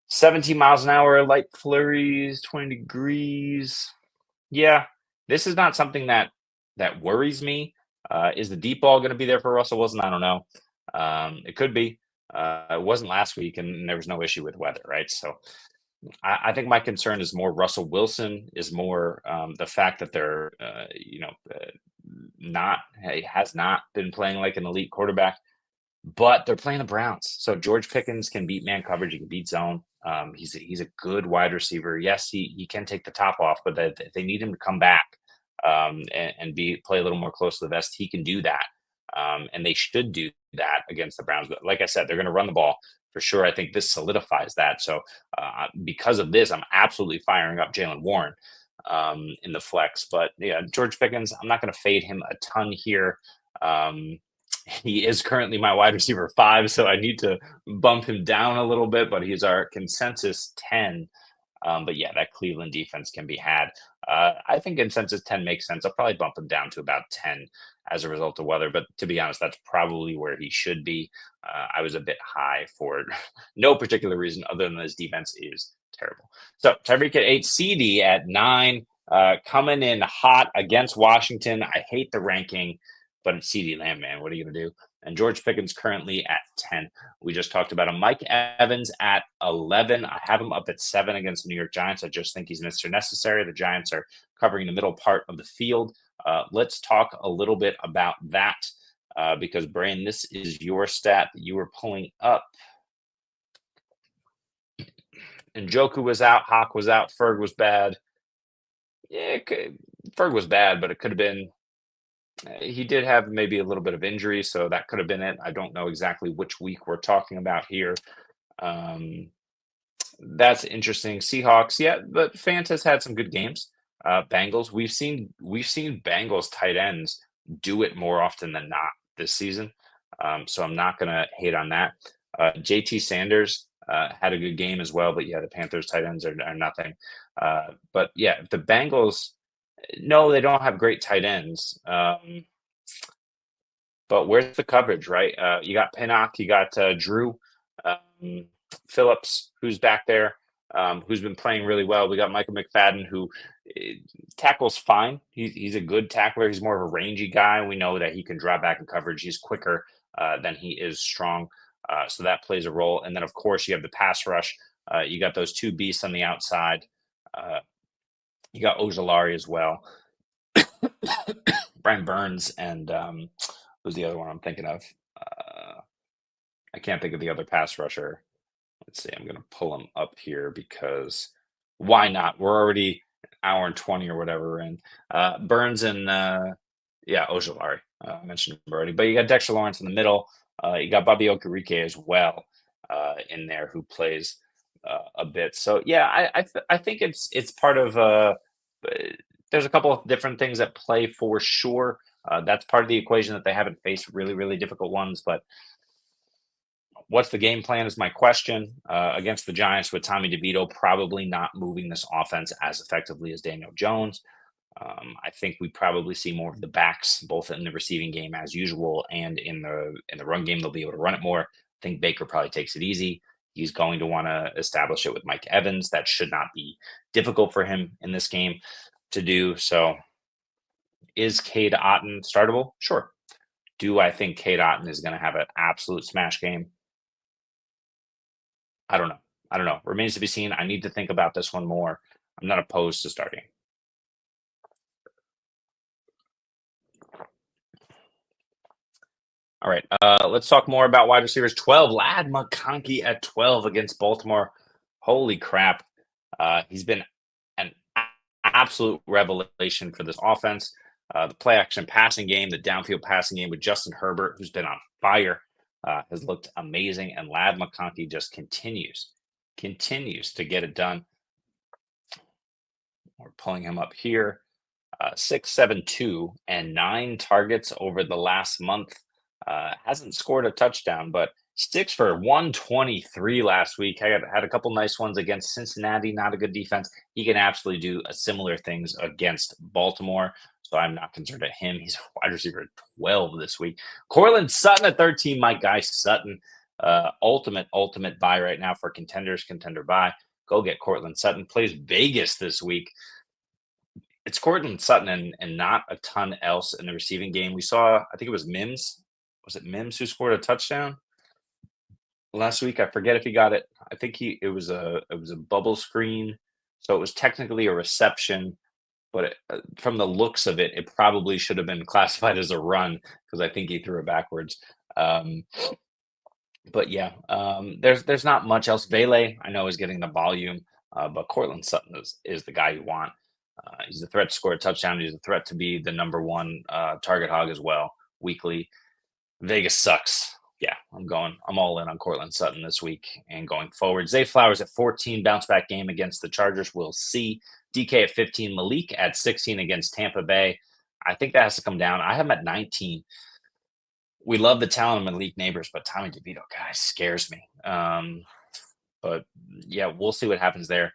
17 miles an hour, light flurries, 20 degrees. Yeah, this is not something that worries me. Is the deep ball going to be there for Russell Wilson? I don't know. It could be. It wasn't last week, and there was no issue with weather, right? So I think my concern is more Russell Wilson, is more the fact that they're, not he has not been playing like an elite quarterback, but they're playing the Browns. So George Pickens can beat man coverage. He can beat zone. He's a good wide receiver. Yes, he can take the top off, but they need him to come back and play a little more close to the vest. He can do that, and they should do that against the Browns. But like I said, they're going to run the ball for sure. I think this solidifies that. So because of this, I'm absolutely firing up Jalen Warren in the flex. But yeah, George Pickens, I'm not going to fade him a ton here. He is currently my wide receiver 5, so I need to bump him down a little bit, but he's our consensus 10. But yeah, that Cleveland defense can be had. I think consensus 10 makes sense. I'll probably bump him down to about 10 as a result of weather, but to be honest, that's probably where he should be. I was a bit high for no particular reason other than his defense is terrible. So Tyreek at 8, CD at 9, coming in hot against Washington. I hate the ranking, but it's CeeDee Lamb, man. What are you going to do? And George Pickens currently at 10. We just talked about him. Mike Evans at 11. I have him up at 7 against the New York Giants. I just think he's Mr. Necessary. The Giants are covering the middle part of the field. Let's talk a little bit about that because, Brain, this is your stat that you were pulling up. Njoku was out. Hawk was out. Ferg was bad. Yeah, Ferg was bad, but it could have been. He did have maybe a little bit of injury, so that could have been it. I don't know exactly which week we're talking about here. That's interesting. Seahawks, yeah, but Fant has had some good games. Bengals, we've seen Bengals tight ends do it more often than not this season. So I'm not gonna hate on that. JT Sanders had a good game as well, but yeah, the Panthers tight ends are nothing. But yeah, the Bengals. No, they don't have great tight ends. But where's the coverage, right? You got Pinnock, you got Drew Phillips, who's back there, who's been playing really well. We got Michael McFadden, who tackles fine. He's a good tackler. He's more of a rangy guy. We know that he can drop back in coverage. He's quicker than he is strong. So that plays a role. And then, of course, you have the pass rush. You got those two beasts on the outside. You got Ojolari as well. Brian Burns and who's the other one I'm thinking of? I can't think of the other pass rusher. Let's see. I'm going to pull him up here because why not? We're already an hour and 20 or whatever. And Burns and, Ojolari. I mentioned him already. But you got Dexter Lawrence in the middle. You got Bobby Okereke as well in there who plays a bit. So, yeah, I think it's part of there's a couple of different things at play for sure. That's part of the equation that they haven't faced really, really difficult ones. But what's the game plan is my question against the Giants with Tommy DeVito probably not moving this offense as effectively as Daniel Jones. I think we probably see more of the backs, both in the receiving game as usual and in the run game. They'll be able to run it more. I think Baker probably takes it easy. He's going to want to establish it with Mike Evans. That should not be difficult for him in this game to do. So, is Cade Otton startable? Sure. Do I think Cade Otton is going to have an absolute smash game? I don't know. I don't know. Remains to be seen. I need to think about this one more. I'm not opposed to starting. All right. Let's talk more about wide receivers. 12. Lad McConkey at 12 against Baltimore. Holy crap. He's been an absolute revelation for this offense. The play action passing game, the downfield passing game with Justin Herbert, who's been on fire, has looked amazing. And Lad McConkey just continues to get it done. We're pulling him up here. 6.72 and 9 targets over the last month. Hasn't scored a touchdown, but 6 for 123 last week. I had a couple nice ones against Cincinnati, not a good defense. He can absolutely do similar things against Baltimore, so I'm not concerned at him. He's a wide receiver at 12 this week. Cortland Sutton at 13, my guy Sutton. Ultimate buy right now for contenders, contender buy. Go get Cortland Sutton. Plays Vegas this week. It's Cortland Sutton and not a ton else in the receiving game. We saw, I think it was Mims. Was it Mims who scored a touchdown last week? I forget if he got it. I think it was a bubble screen, so it was technically a reception, but from the looks of it, it probably should have been classified as a run because I think he threw it backwards. But yeah, there's not much else. Vele, I know, is getting the volume, but Cortland Sutton is the guy you want. He's a threat to score a touchdown. He's a threat to be the number one target hog as well weekly. Vegas sucks. Yeah, I'm all in on Cortland Sutton this week and going forward. Zay Flowers at 14, bounce back game against the Chargers. We'll see. DK at 15, Malik at 16 against Tampa Bay. I think that has to come down. I have him at 19. We love the talent of Malik Neighbors, but Tommy DeVito, guy, scares me. But yeah, we'll see what happens there.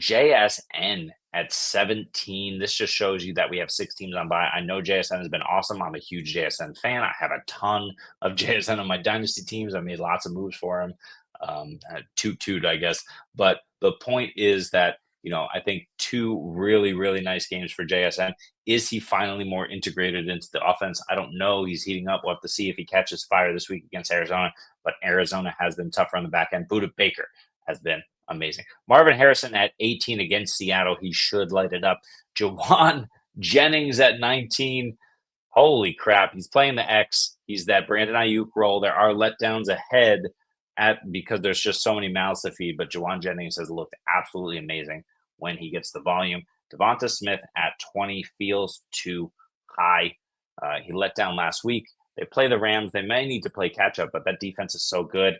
JSN at 17. This just shows you that we have 6 teams on bye. I know JSN has been awesome. I'm a huge JSN fan. I have a ton of JSN on my dynasty teams. I made lots of moves for him. Toot, I guess. But the point is that, I think 2 really, really nice games for JSN. Is he finally more integrated into the offense? I don't know. He's heating up. We'll have to see if he catches fire this week against Arizona. But Arizona has been tougher on the back end. Budda Baker has been amazing. Marvin Harrison at 18 against Seattle. He should light it up. Jawan Jennings at 19. Holy crap. He's playing the X. He's that Brandon Ayuk role. There are letdowns ahead because there's just so many mouths to feed. But Jawan Jennings has looked absolutely amazing when he gets the volume. Devonta Smith at 20 feels too high. He let down last week. They play the Rams. They may need to play catch up, but that defense is so good.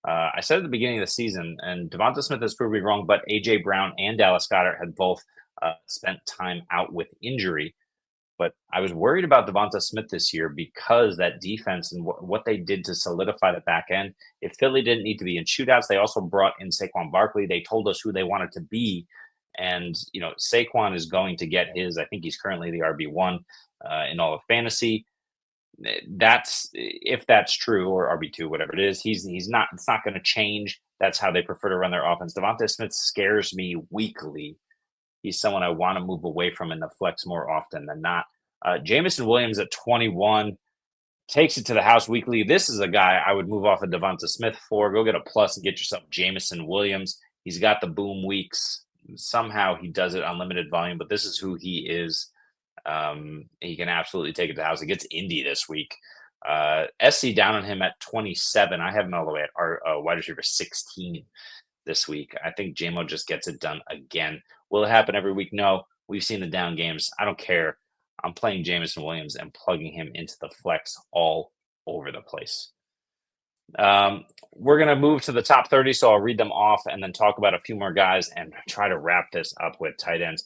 I said at the beginning of the season, and Devonta Smith has proved me wrong, but A.J. Brown and Dallas Goedert had both spent time out with injury. But I was worried about Devonta Smith this year because that defense and what they did to solidify the back end. If Philly didn't need to be in shootouts, they also brought in Saquon Barkley. They told us who they wanted to be. And, Saquon is going to get his. I think he's currently the RB1 in all of fantasy. If that's true, or RB2, whatever it is, he's not. It's not going to change. That's how they prefer to run their offense. Devonta Smith scares me weekly. He's someone I want to move away from in the flex more often than not. Jameson Williams at 21 takes it to the house weekly. This is a guy I would move off of Devonta Smith for. Go get a plus and get yourself Jameson Williams. He's got the boom weeks. Somehow he does it on limited volume, but this is who he is. He can absolutely take it to the house. He gets Indy this week. SC down on him at 27. I have him all the way at our wide receiver 16 this week. I think JMO just gets it done again. Will it happen every week? No. We've seen the down games. I don't care. I'm playing Jameson Williams and plugging him into the flex all over the place. We're going to move to the top 30, so I'll read them off and then talk about a few more guys and try to wrap this up with tight ends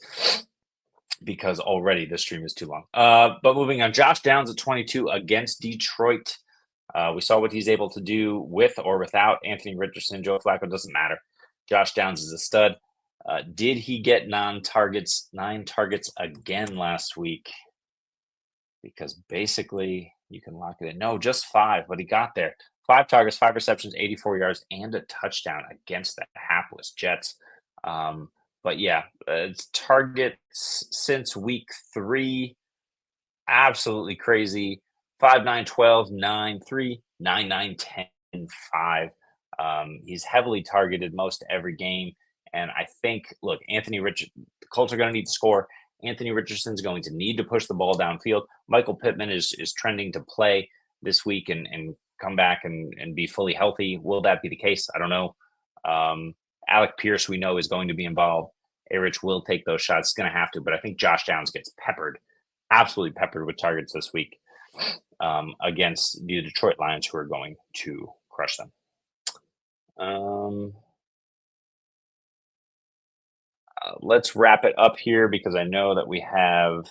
because already this stream is too long. But moving on, Josh Downs at 22 against Detroit. We saw what he's able to do with or without Anthony Richardson. Joe Flacco doesn't matter. Josh Downs is a stud. Did he get 9 targets again last week? Because basically you can lock it in. No, just 5, but he got there. 5 targets, 5 receptions, 84 yards, and a touchdown against the hapless Jets. But yeah, it's targets since week 3. Absolutely crazy. 5, 9, 12, 9, 3, 9, 9, 10, 5. He's heavily targeted most every game. And I think, look, the Colts are going to need to score. Anthony Richardson's going to need to push the ball downfield. Michael Pittman is trending to play this week and come back and be fully healthy. Will that be the case? I don't know. Alec Pierce, we know, is going to be involved. A-Rich will take those shots. It's going to have to, but I think Josh Downs gets absolutely peppered with targets this week against the Detroit Lions, who are going to crush them. Let's wrap it up here because I know that we have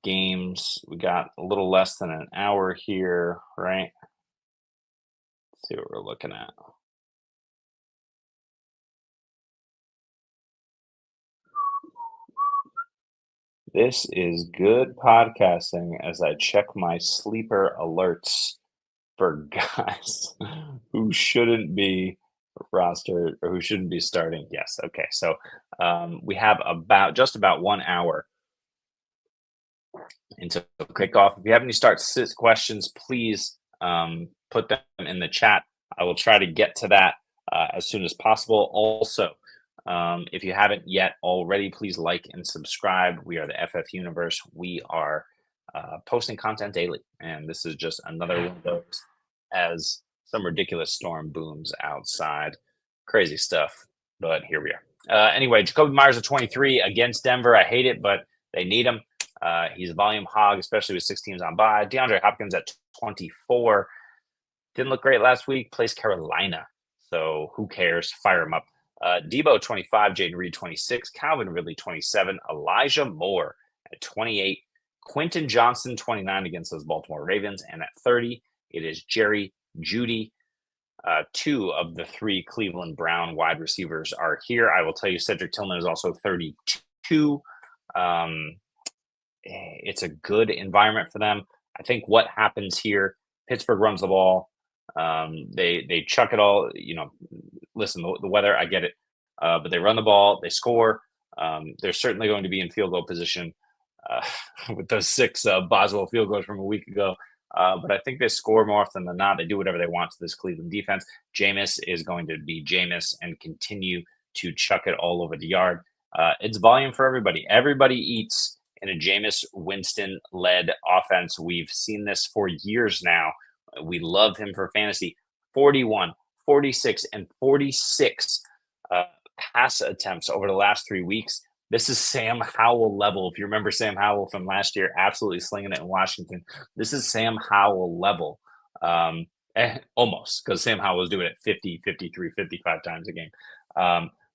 games. We got a little less than an hour here, right? Let's see what we're looking at. This is good podcasting as I check my sleeper alerts for guys who shouldn't be rostered or who shouldn't be starting. Yes. Okay. So we have just about 1 hour until kickoff. If you have any questions, please put them in the chat. I will try to get to that as soon as possible. Also, if you haven't yet already, please like and subscribe. We are the FF Universe. We are posting content daily, and this is just another one of those as some ridiculous storm booms outside. Crazy stuff, but here we are. Anyway, Jacoby Myers at 23 against Denver. I hate it, but they need him. He's a volume hog, especially with 6 teams on bye. DeAndre Hopkins at 24. Didn't look great last week. Plays Carolina, so who cares? Fire him up. Debo 25, Jaden Reed 26, Calvin Ridley 27, Elijah Moore at 28, Quentin Johnson 29 against those Baltimore Ravens, and at 30, it is Jerry Jeudy. 2 of the 3 Cleveland Brown wide receivers are here. I will tell you, Cedric Tillman is also 32. It's a good environment for them. I think what happens here, Pittsburgh runs the ball. They chuck it all. Listen, the weather, I get it. But they run the ball, they score. They're certainly going to be in field goal position with those 6 Boswell field goals from a week ago. But I think they score more often than not. They do whatever they want to this Cleveland defense. Jameis is going to be Jameis and continue to chuck it all over the yard. It's volume for everybody. Everybody eats in a Jameis Winston-led offense. We've seen this for years now. We love him for fantasy. 41, 46, and 46 pass attempts over the last 3 weeks. This is Sam Howell level. If you remember Sam Howell from last year, absolutely slinging it in Washington. This is Sam Howell level. Almost, because Sam Howell was doing it 50, 53, 55 times a game.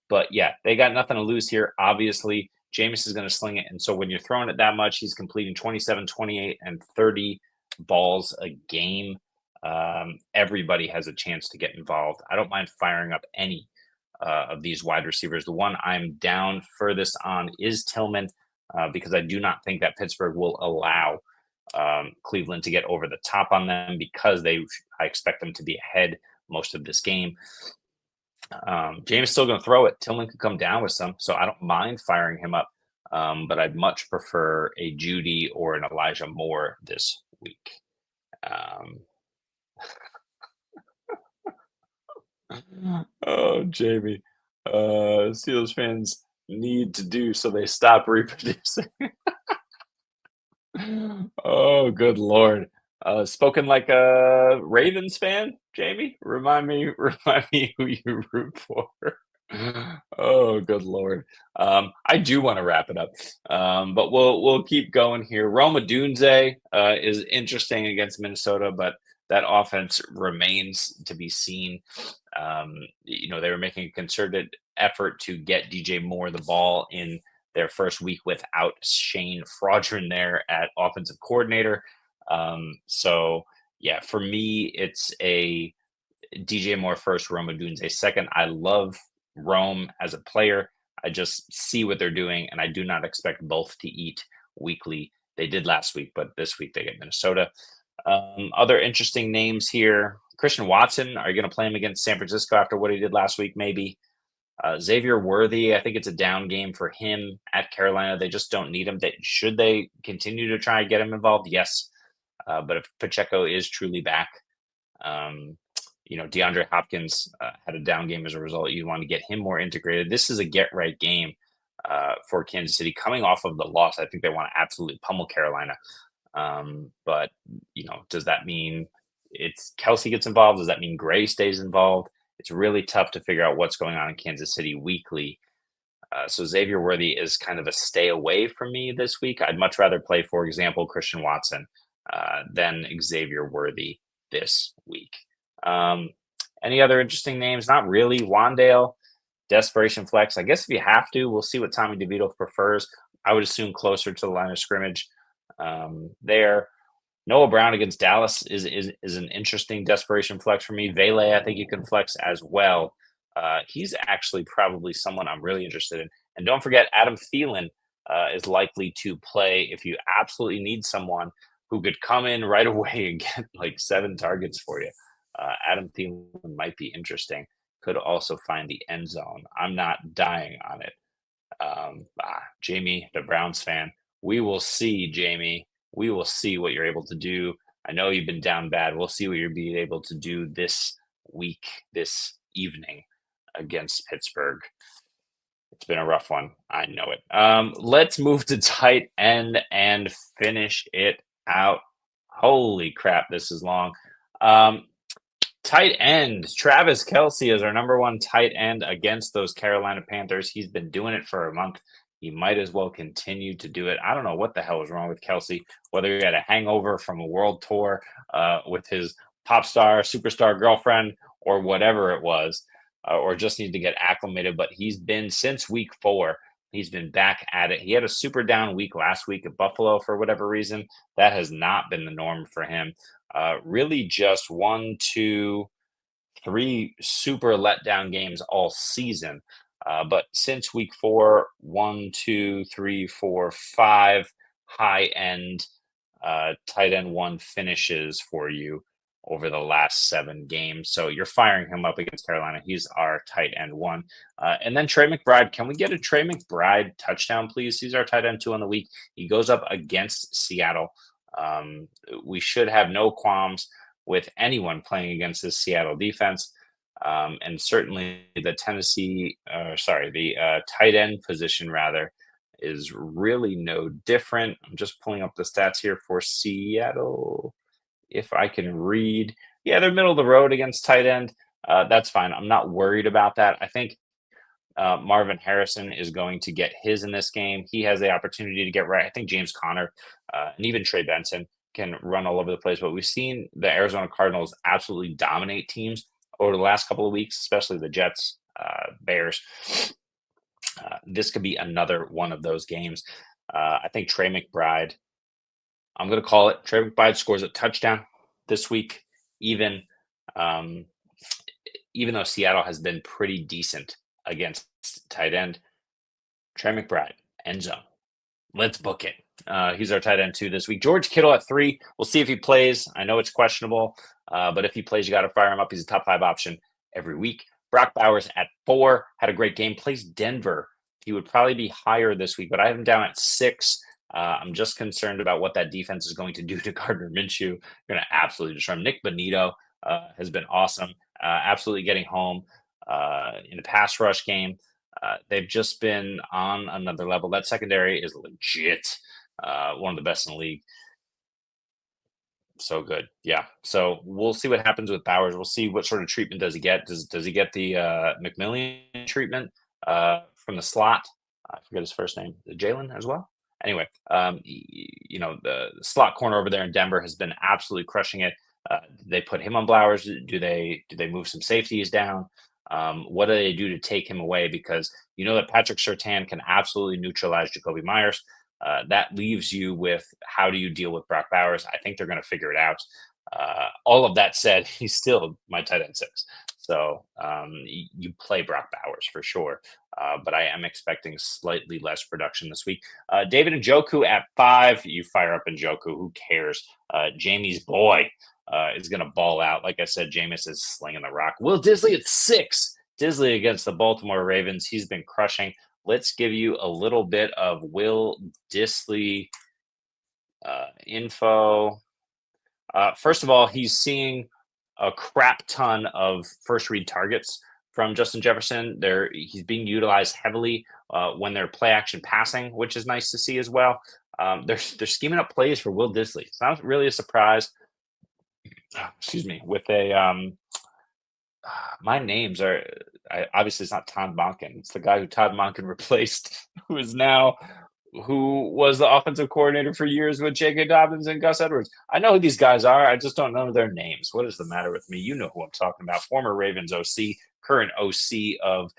But yeah, they got nothing to lose here. Obviously, Jameis is going to sling it. And so when you're throwing it that much, he's completing 27, 28, and 30 balls a game. Everybody has a chance to get involved. I don't mind firing up any of these wide receivers. The one I'm down furthest on is Tillman because I do not think that Pittsburgh will allow Cleveland to get over the top on them because I expect them to be ahead most of this game. James still going to throw it. Tillman could come down with some, so I don't mind firing him up. But I'd much prefer a Jeudy or an Elijah Moore this week. Oh, Jamie. Steelers fans need to do so they stop reproducing. Oh, good Lord. Spoken like a Ravens fan, Jamie. Remind me who you root for. Oh, good Lord. I do want to wrap it up, but we'll keep going here. Roma Dunze is interesting against Minnesota, but that offense remains to be seen. They were making a concerted effort to get DJ Moore the ball in their first week without Shane Fraudron there at offensive coordinator. So yeah, for me, it's a DJ Moore first, Roma Dunze second. I love Rome as a player. I just see what they're doing, and I do not expect both to eat weekly. They did last week, but this week they get Minnesota. Other interesting names here. Christian Watson, are you going to play him against San Francisco after what he did last week? Maybe. Xavier Worthy, I think it's a down game for him at Carolina. They just don't need him. Should they continue to try and get him involved? Yes. But if Pacheco is truly back, DeAndre Hopkins had a down game as a result. You want to get him more integrated. This is a get right game for Kansas City coming off of the loss. I think they want to absolutely pummel Carolina. But does that mean it's Kelsey gets involved? Does that mean Gray stays involved? It's really tough to figure out what's going on in Kansas City weekly. So Xavier Worthy is kind of a stay away from me this week. I'd much rather play, for example, Christian Watson than Xavier Worthy this week. Any other interesting names? Not really. Wandale, desperation flex. I guess if you have to, we'll see what Tommy DeVito prefers. I would assume closer to the line of scrimmage there. Noah Brown against Dallas is an interesting desperation flex for me. Vele, I think you can flex as well. He's actually probably someone I'm really interested in. And don't forget, Adam Thielen is likely to play if you absolutely need someone who could come in right away and get like 7 targets for you. Adam Thielen might be interesting. Could also find the end zone. I'm not dying on it. Jamie, the Browns fan, we will see, Jamie. We will see what you're able to do. I know you've been down bad. We'll see what you're being able to do this week, this evening against Pittsburgh. It's been a rough one. I know it. Let's move to tight end and finish it out. Holy crap, this is long. Tight end, Travis Kelce is our number 1 tight end against those Carolina Panthers. He's been doing it for a month. He might as well continue to do it. I don't know what the hell was wrong with Kelce, whether he had a hangover from a world tour with his pop star, superstar girlfriend, or whatever it was, or just need to get acclimated. But he's been, since week 4, he's been back at it. He had a super down week last week at Buffalo for whatever reason. That has not been the norm for him. Really just 1, 2, 3 super letdown games all season. But since week 4, 1, 2, 3, 4, 5 high end tight end 1 finishes for you over the last 7 games. So you're firing him up against Carolina. He's our tight end 1. And then Trey McBride. Can we get a Trey McBride touchdown, please? He's our tight end 2 on the week. He goes up against Seattle. We should have no qualms with anyone playing against this Seattle defense. And certainly the tight end position rather is really no different. I'm just pulling up the stats here for Seattle. If I can read, yeah, they're middle of the road against tight end. That's fine. I'm not worried about that. I think Marvin Harrison is going to get his in this game. He has the opportunity to get right. I think James Conner and even Trey Benson can run all over the place. But we've seen the Arizona Cardinals absolutely dominate teams over the last couple of weeks, especially the Jets, Bears. This could be another one of those games. I think Trey McBride, I'm going to call it, Trey McBride scores a touchdown this week, even though Seattle has been pretty decent against tight end. Trey McBride, end zone. Let's book it. He's our tight end 2 this week. George Kittle at 3. We'll see if he plays. I know it's questionable, but if he plays, you got to fire him up. He's a top 5 option every week. Brock Bowers at 4. Had a great game. Plays Denver. He would probably be higher this week, but I have him down at 6. I'm just concerned about what that defense is going to do to Gardner Minshew. They're going to absolutely destroy him. Nick Bonito has been awesome. Absolutely getting home in the pass rush game. They've just been on another level. That secondary is legit. One of the best in the league. So good. Yeah. So we'll see what happens with Bowers. We'll see what sort of treatment does he get. Does he get the McMillian treatment from the slot? I forget his first name. Jalen as well. Anyway, the slot corner over there in Denver has been absolutely crushing it. They put him on Bowers. Do they move some safeties down? What do they do to take him away? Because you know that Patrick Surtain can absolutely neutralize Jacoby Myers. That leaves you with how do you deal with Brock Bowers? I think they're going to figure it out. All of that said, he's still my tight end 6. So you play Brock Bowers for sure. But I am expecting slightly less production this week. David Njoku at 5. You fire up Njoku. Who cares? Jamie's boy is going to ball out. Like I said, Jameis is slinging the rock. Will Disley at 6. Disley against the Baltimore Ravens. He's been crushing. Let's give you a little bit of Will Disley info. First of all, he's seeing a crap ton of first read targets from Justin Jefferson. He's being utilized heavily when they're play action passing, which is nice to see as well. They're scheming up plays for Will Disley. It's not really a surprise. Excuse me. With my names are obviously it's not Todd Monken. It's the guy who Todd Monken replaced, who was the offensive coordinator for years with J.K. Dobbins and Gus Edwards. I know who these guys are. I just don't know their names. What is the matter with me? You know who I'm talking about. Former Ravens OC, current OC of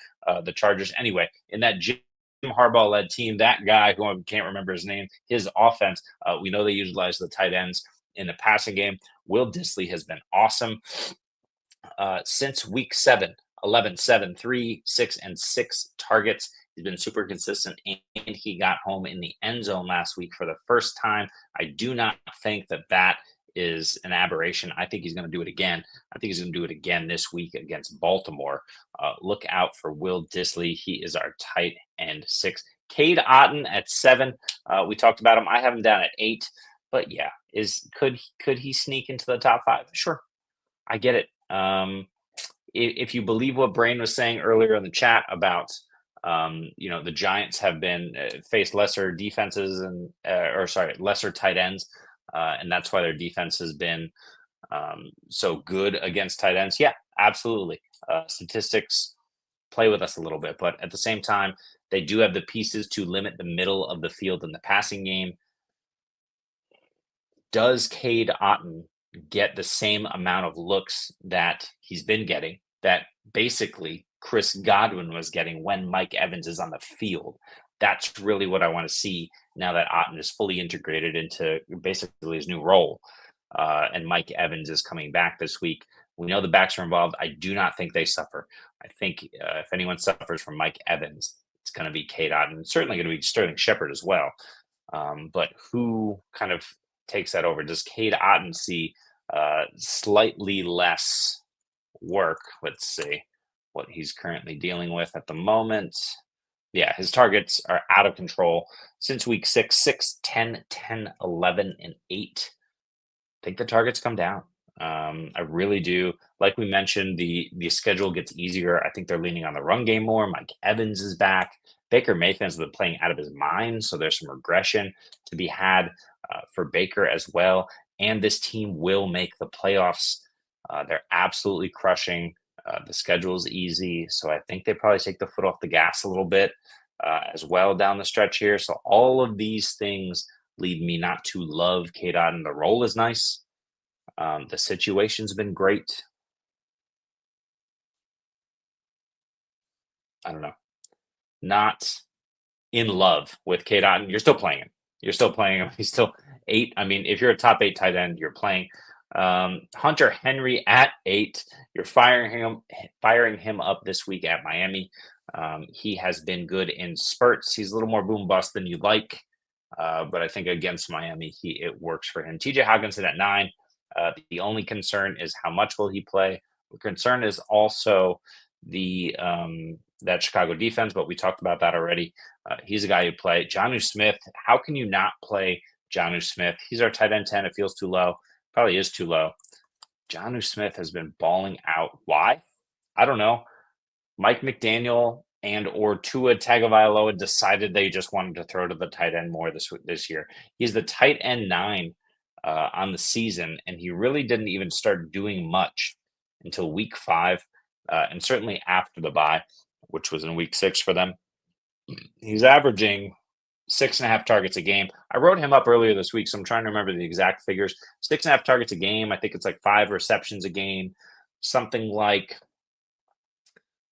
the Chargers. Anyway, in that Jim Harbaugh-led team, that guy who I can't remember his name, his offense, we know they utilize the tight ends in the passing game. Will Disley has been awesome since week 7. 11, 7, 3, 6, and 6 targets. He's been super consistent, and he got home in the end zone last week for the first time. I do not think that is an aberration. I think he's going to do it again. I think he's going to do it again this week against Baltimore. Look out for Will Disley. He is our tight end 6. Cade Otton at 7. We talked about him. I have him down at 8. But yeah, could he sneak into the top 5? Sure, I get it. If you believe what Brain was saying earlier in the chat about, the Giants have been faced lesser defenses lesser tight ends, and that's why their defense has been so good against tight ends. Yeah, absolutely. Statistics play with us a little bit, but at the same time, they do have the pieces to limit the middle of the field in the passing game. Does Cade Otton get the same amount of looks that he's been getting, that basically Chris Godwin was getting when Mike Evans is on the field? That's really what I want to see now that Otton is fully integrated into basically his new role. And Mike Evans is coming back this week. We know the backs are involved. I do not think they suffer. I think if anyone suffers from Mike Evans, it's going to be Cade Otton. It's certainly going to be Sterling Shepard as well. But who kind of takes that over? Does Cade Otton see slightly less work? Let's see what he's currently dealing with at the moment. Yeah, his targets are out of control since week 6, 10, 10, 11, and 8. I think the targets come down. I really do. Like we mentioned, the schedule gets easier. I think they're leaning on the run game more. Mike Evans is back. Baker Mayfield's been playing out of his mind, so there's some regression to be had for Baker as well. And this team will make the playoffs. They're absolutely crushing. The schedule is easy, so I think they probably take the foot off the gas a little bit as well down the stretch here. So all of these things lead me not to love Cade Otton. The role is nice. The situation's been great. I don't know. Not in love with Cade Otton. You're still playing him. He's still 8. I mean, if you're a top 8 tight end, you're playing. Hunter Henry at 8. You're firing him up this week at Miami. He has been good in spurts. He's a little more boom bust than you'd like, but I think against Miami, it works for him. TJ Hawkinson at 9. The only concern is how much will he play. The concern is also that Chicago defense, but we talked about that already. He's a guy who play. Jonnu Smith. How can you not play Jonnu Smith? He's our tight end 10. It feels too low. Probably is too low. Jonnu Smith has been balling out. Why? I don't know. Mike McDaniel and or Tua Tagovailoa decided they just wanted to throw to the tight end more this year. He's the tight end 9 on the season, and he really didn't even start doing much until week 5, and certainly after the bye, which was in week 6 for them. He's averaging 6.5 targets a game. I wrote him up earlier this week, so I'm trying to remember the exact figures. 6.5 targets a game. I think it's like 5 receptions a game, something like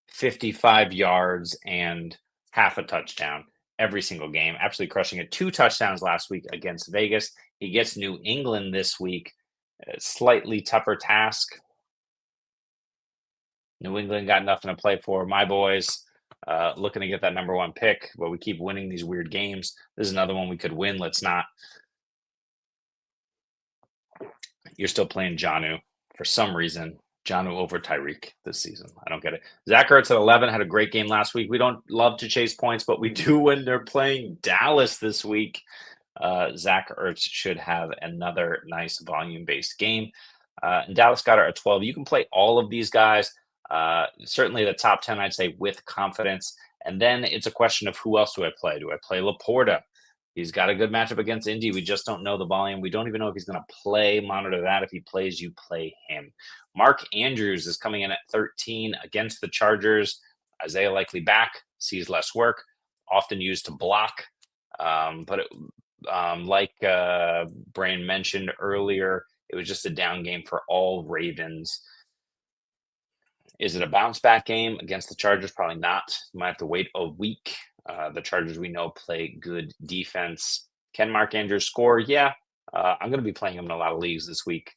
55 yards and half a touchdown every single game. Absolutely crushing it. 2 touchdowns last week against Vegas. He gets New England this week. Slightly tougher task. New England got nothing to play for. My boys looking to get that number one pick, but we keep winning these weird games. This is another one we could win. Let's not. You're still playing Jonnu for some reason. Jonnu over Tyreek this season. I don't get it. Zach Ertz at 11 had a great game last week. We don't love to chase points, but we do when they're playing Dallas this week. Zach Ertz should have another nice volume-based game. And Dallas got at 12. You can play all of these guys. Certainly the top 10, I'd say, with confidence. And then it's a question of who else do I play? Do I play Laporta? He's got a good matchup against Indy. We just don't know the volume. We don't even know if he's going to play. Monitor that. If he plays, you play him. Mark Andrews is coming in at 13 against the Chargers. Isaiah likely back, sees less work, often used to block. But like Brian mentioned earlier, it was just a down game for all Ravens. Is it a bounce back game against the Chargers? Probably not. You might have to wait a week. The Chargers, we know, play good defense. Can Mark Andrews score? Yeah. I'm going to be playing him in a lot of leagues this week.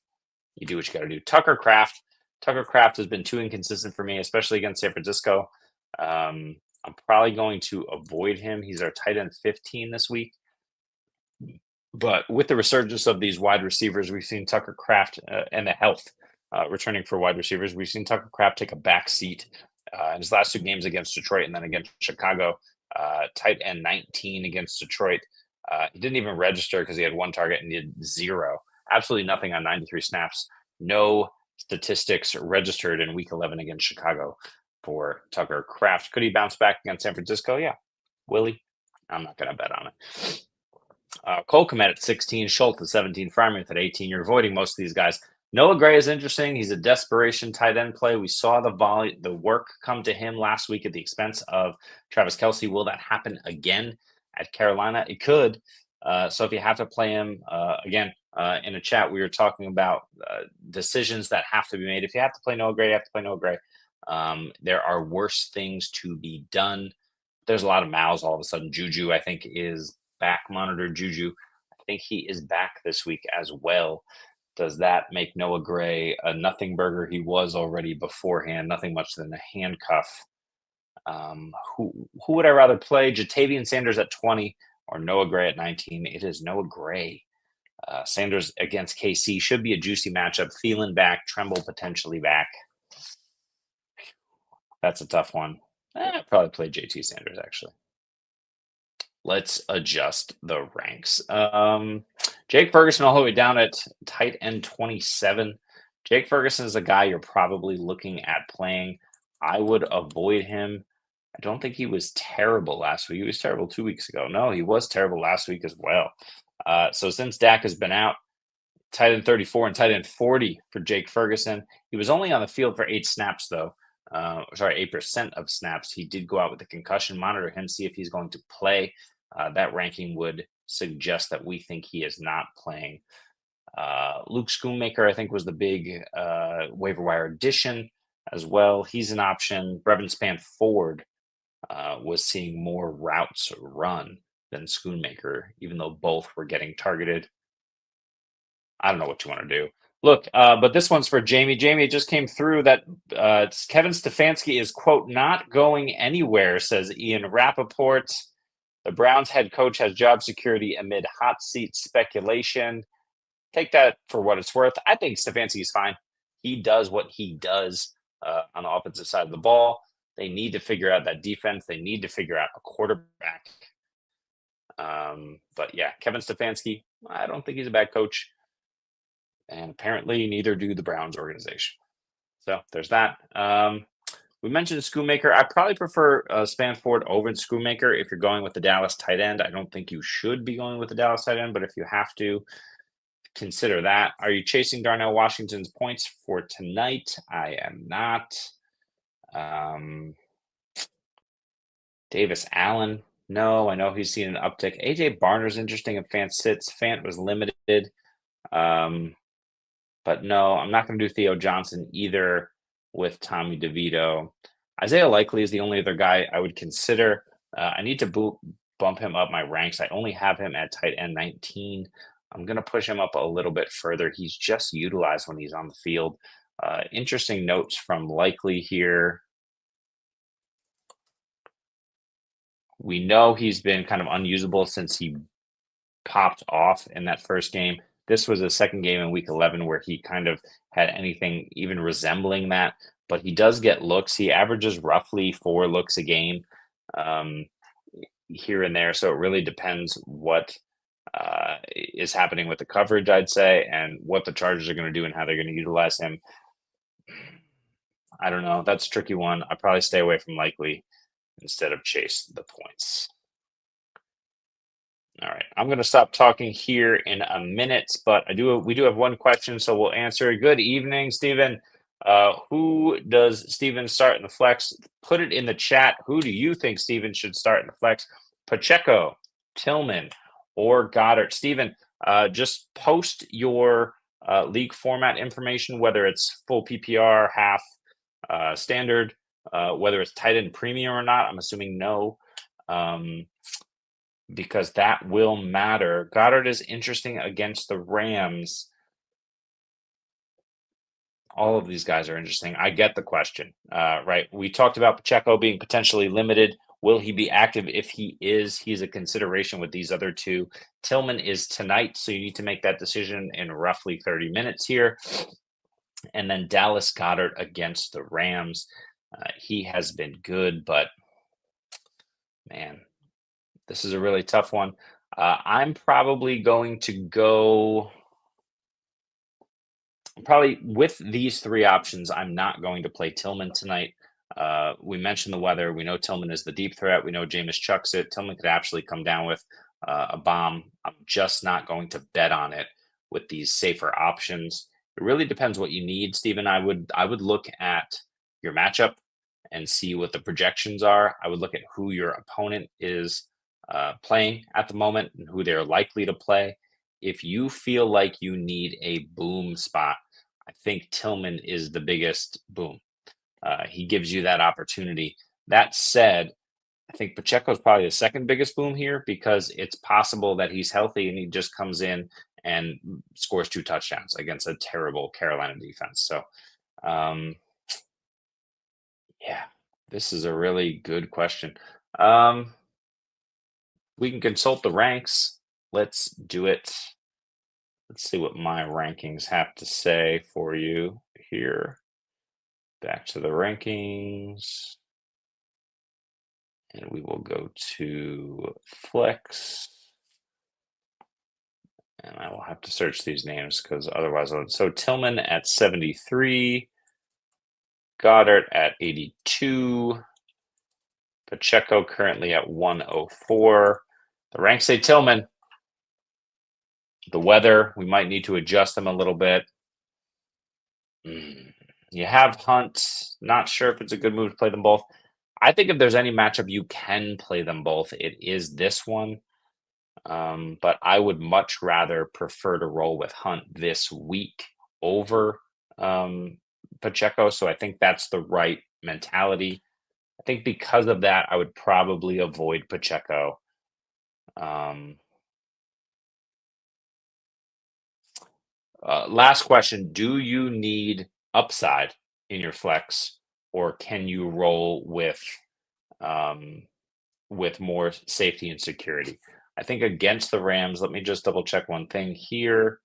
You do what you got to do. Tucker Kraft. Tucker Kraft has been too inconsistent for me, especially against San Francisco. I'm probably going to avoid him. He's our tight end 15 this week. But with the resurgence of these wide receivers, we've seen Tucker Kraft and the health returning for wide receivers. We've seen Tucker Kraft take a back seat in his last two games against Detroit and then against Chicago. Tight end 19 against Detroit. He didn't even register because he had one target and he had 0. Absolutely nothing on 93 snaps. No statistics registered in week 11 against Chicago for Tucker Kraft. Could he bounce back against San Francisco? Yeah. Will he? I'm not going to bet on it. Cole Kmet at 16, Schultz at 17, Freiermuth at 18. You're avoiding most of these guys. Noah Gray is interesting. He's a desperation tight end play. We saw the work come to him last week at the expense of Travis Kelce. Will that happen again at Carolina? It could. So if you have to play him, again, in a chat, we were talking about decisions that have to be made. If you have to play Noah Gray, you have to play Noah Gray. There are worse things to be done. There's a lot of mouths all of a sudden. Juju, I think, is back. Monitor Juju. I think he is back this week as well. Does that make Noah Gray a nothing burger? He was already beforehand, nothing much than a handcuff. Who would I rather play? Jatavian Sanders at 20 or Noah Gray at 19? It is Noah Gray. Sanders against KC should be a juicy matchup. Thielen back, Tremble potentially back. That's a tough one. I'd probably play JT Sanders, actually. Let's adjust the ranks. Jake Ferguson all the way down at tight end 27. Jake Ferguson is a guy you're probably looking at playing. I would avoid him. I don't think he was terrible last week. He was terrible 2 weeks ago. No, he was terrible last week as well. So since Dak has been out, tight end 34 and tight end 40 for Jake Ferguson. He was only on the field for 8 snaps, though. 8% of snaps. He did go out with a concussion. Monitor him, see if he's going to play. That ranking would suggest that we think he is not playing. Luke Schoonmaker, I think, was the big waiver wire addition as well. He's an option. Brevin Spann-Ford was seeing more routes run than Schoonmaker, even though both were getting targeted. I don't know what you want to do. Look, but this one's for Jamie. Jamie, it just came through that Kevin Stefanski is, quote, not going anywhere, says Ian Rappaport. The Browns head coach has job security amid hot seat speculation. Take that for what it's worth. I think Stefanski is fine. He does what he does on the offensive side of the ball. They need to figure out that defense. They need to figure out a quarterback. But yeah, Kevin Stefanski, I don't think he's a bad coach. And apparently neither do the Browns organization. So there's that. We mentioned Schoonmaker. I probably prefer Spann-Ford over Schoonmaker if you're going with the Dallas tight end. I don't think you should be going with the Dallas tight end, but if you have to, consider that. Are you chasing Darnell Washington's points for tonight? I am not. Davis Allen, no. I know he's seen an uptick. AJ Barner's interesting if Fant sits. Fant was limited. But no, I'm not going to do Theo Johnson either with Tommy DeVito. Isaiah Likely is the only other guy I would consider. I need to bump him up my ranks. I only have him at tight end 19. I'm going to push him up a little bit further. He's just utilized when he's on the field. Interesting notes from Likely here. We know he's been kind of unusable since he popped off in that first game. This was a second game in week 11 where he kind of had anything even resembling that, but he does get looks. He averages roughly 4 looks a game um, here and there. So it really depends what is happening with the coverage, I'd say, and what the Chargers are going to do and how they're going to utilize him. I don't know. That's a tricky one. I'd probably stay away from Likely instead of chase the points. All right, I'm going to stop talking here in a minute, but we do have one question, so we'll answer. Good evening, Stephen. Who does Stephen start in the flex? Put it in the chat. Who do you think Stephen should start in the flex? Pacheco, Tillman, or Goddard? Stephen, just post your league format information, whether it's full PPR, half, standard, whether it's tight end premium or not. I'm assuming no. Because that will matter. Goddard is interesting against the Rams. All of these guys are interesting. I get the question, right? We talked about Pacheco being potentially limited. Will he be active? If he is, he's a consideration with these other two. Tillman is tonight, so you need to make that decision in roughly 30 minutes here. And then Dallas Goedert against the Rams. He has been good, but man, this is a really tough one. I'm probably going to go. Probably with these 3 options, I'm not going to play Tillman tonight. We mentioned the weather. We know Tillman is the deep threat. We know Jameis chucks it. Tillman could actually come down with a bomb. I'm just not going to bet on it with these safer options. It really depends what you need, Stephen. I would look at your matchup and see what the projections are. I would look at who your opponent is playing at the moment and who they're likely to play. If you feel like you need a boom spot, I think Tillman is the biggest boom. He gives you that opportunity. That said, I think Pacheco is probably the second biggest boom here because it's possible that he's healthy and he just comes in and scores 2 touchdowns against a terrible Carolina defense. So, yeah, this is a really good question. We can consult the ranks. Let's do it. Let's see what my rankings have to say for you here. Back to the rankings. And we will go to Flex. And I will have to search these names because otherwise so Tillman at 73, Goddard at 82, Pacheco currently at 104. The ranks say Tillman. The weather, we might need to adjust them a little bit. You have Hunt. Not sure if it's a good move to play them both. I think if there's any matchup you can play them both, it is this one. But I would much rather prefer to roll with Hunt this week over Pacheco. So I think that's the right mentality. I think because of that, I would probably avoid Pacheco. Last question. Do you need upside in your flex, or can you roll with more safety and security? I think against the Rams, let me just double check one thing here.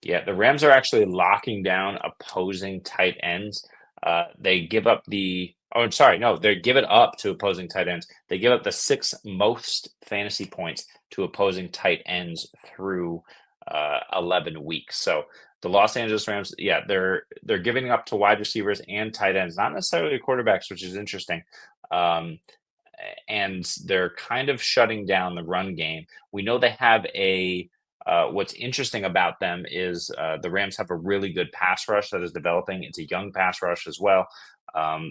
Yeah, the Rams are actually locking down opposing tight ends. They give up they give it up to opposing tight ends. They give up the 6th most fantasy points to opposing tight ends through 11 weeks. So the Los Angeles Rams, yeah, they're giving up to wide receivers and tight ends, not necessarily quarterbacks, which is interesting. And they're kind of shutting down the run game. We know they have what's interesting about them is the Rams have a really good pass rush that is developing. It's a young pass rush as well.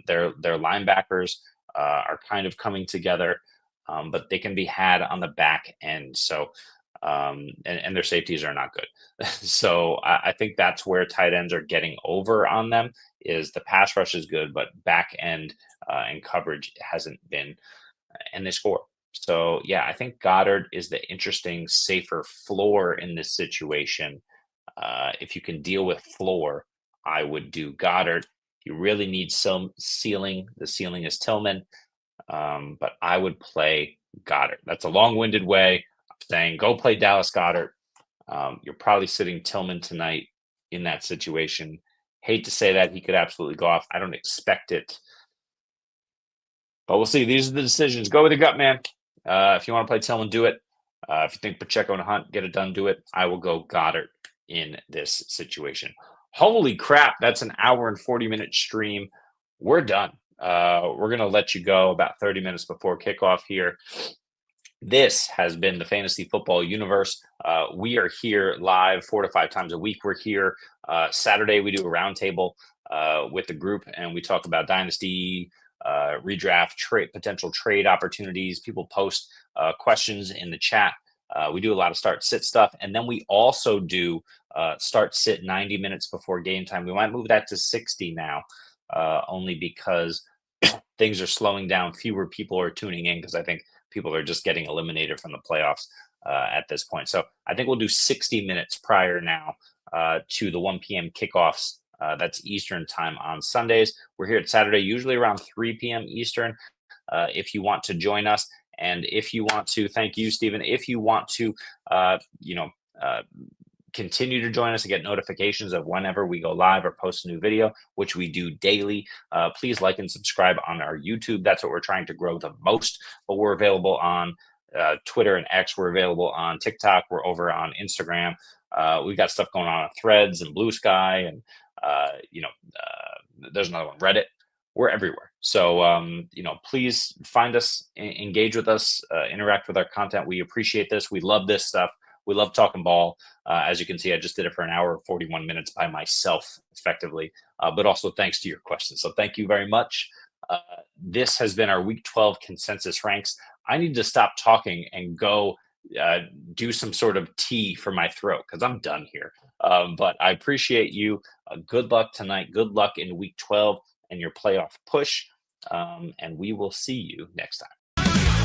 Their linebackers are kind of coming together, but they can be had on the back end. So, and their safeties are not good. So I think that's where tight ends are getting over on them. Is the pass rush is good, but back end and coverage hasn't been, and they score. So yeah, I think Goddard is the interesting, safer floor in this situation. If you can deal with floor, I would do Goddard. You really need some ceiling. The ceiling is Tillman, but I would play Goddard. That's a long-winded way of saying go play Dallas Goddard. You're probably sitting Tillman tonight in that situation. Hate to say that he could absolutely go off. I don't expect it, but we'll see. These are the decisions. Go with your gut, man. If you want to play Tillman, do it. If you think Pacheco and Hunt get it done, do it. I will go Goddard in this situation. Holy crap, that's an hour and 40-minute stream. We're done. We're going to let you go about 30 minutes before kickoff here. This has been the Fantasy Football Universe. We are here live 4 to 5 times a week. We're here Saturday. We do a roundtable with the group, and we talk about Dynasty, redraft, potential trade opportunities. People post questions in the chat. We do a lot of start-sit stuff, and then we also do start-sit 90 minutes before game time. We might move that to 60 now, only because things are slowing down. Fewer people are tuning in because I think people are just getting eliminated from the playoffs at this point. So I think we'll do 60 minutes prior now to the 1 p.m. kickoffs. That's Eastern time on Sundays. We're here at Saturday, usually around 3 p.m. Eastern. If you want to join us, and if you want to, thank you, Stephen. If you want to, continue to join us and get notifications of whenever we go live or post a new video, which we do daily, please like and subscribe on our YouTube. That's what we're trying to grow the most. But we're available on Twitter and X. We're available on TikTok. We're over on Instagram. We've got stuff going on Threads and Blue Sky, and there's another one, Reddit. We're everywhere. So, please find us, engage with us, interact with our content. We appreciate this. We love this stuff. We love talking ball. As you can see, I just did it for an hour, 41 minutes by myself, effectively, but also thanks to your questions. So thank you very much. This has been our Week 12 consensus ranks. I need to stop talking and go do some sort of tea for my throat because I'm done here. But I appreciate you. Good luck tonight. Good luck in Week 12 and your playoff push. And we will see you next time.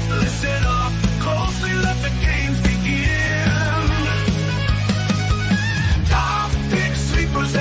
Listen up closely, let the games begin. Top pick sleepers.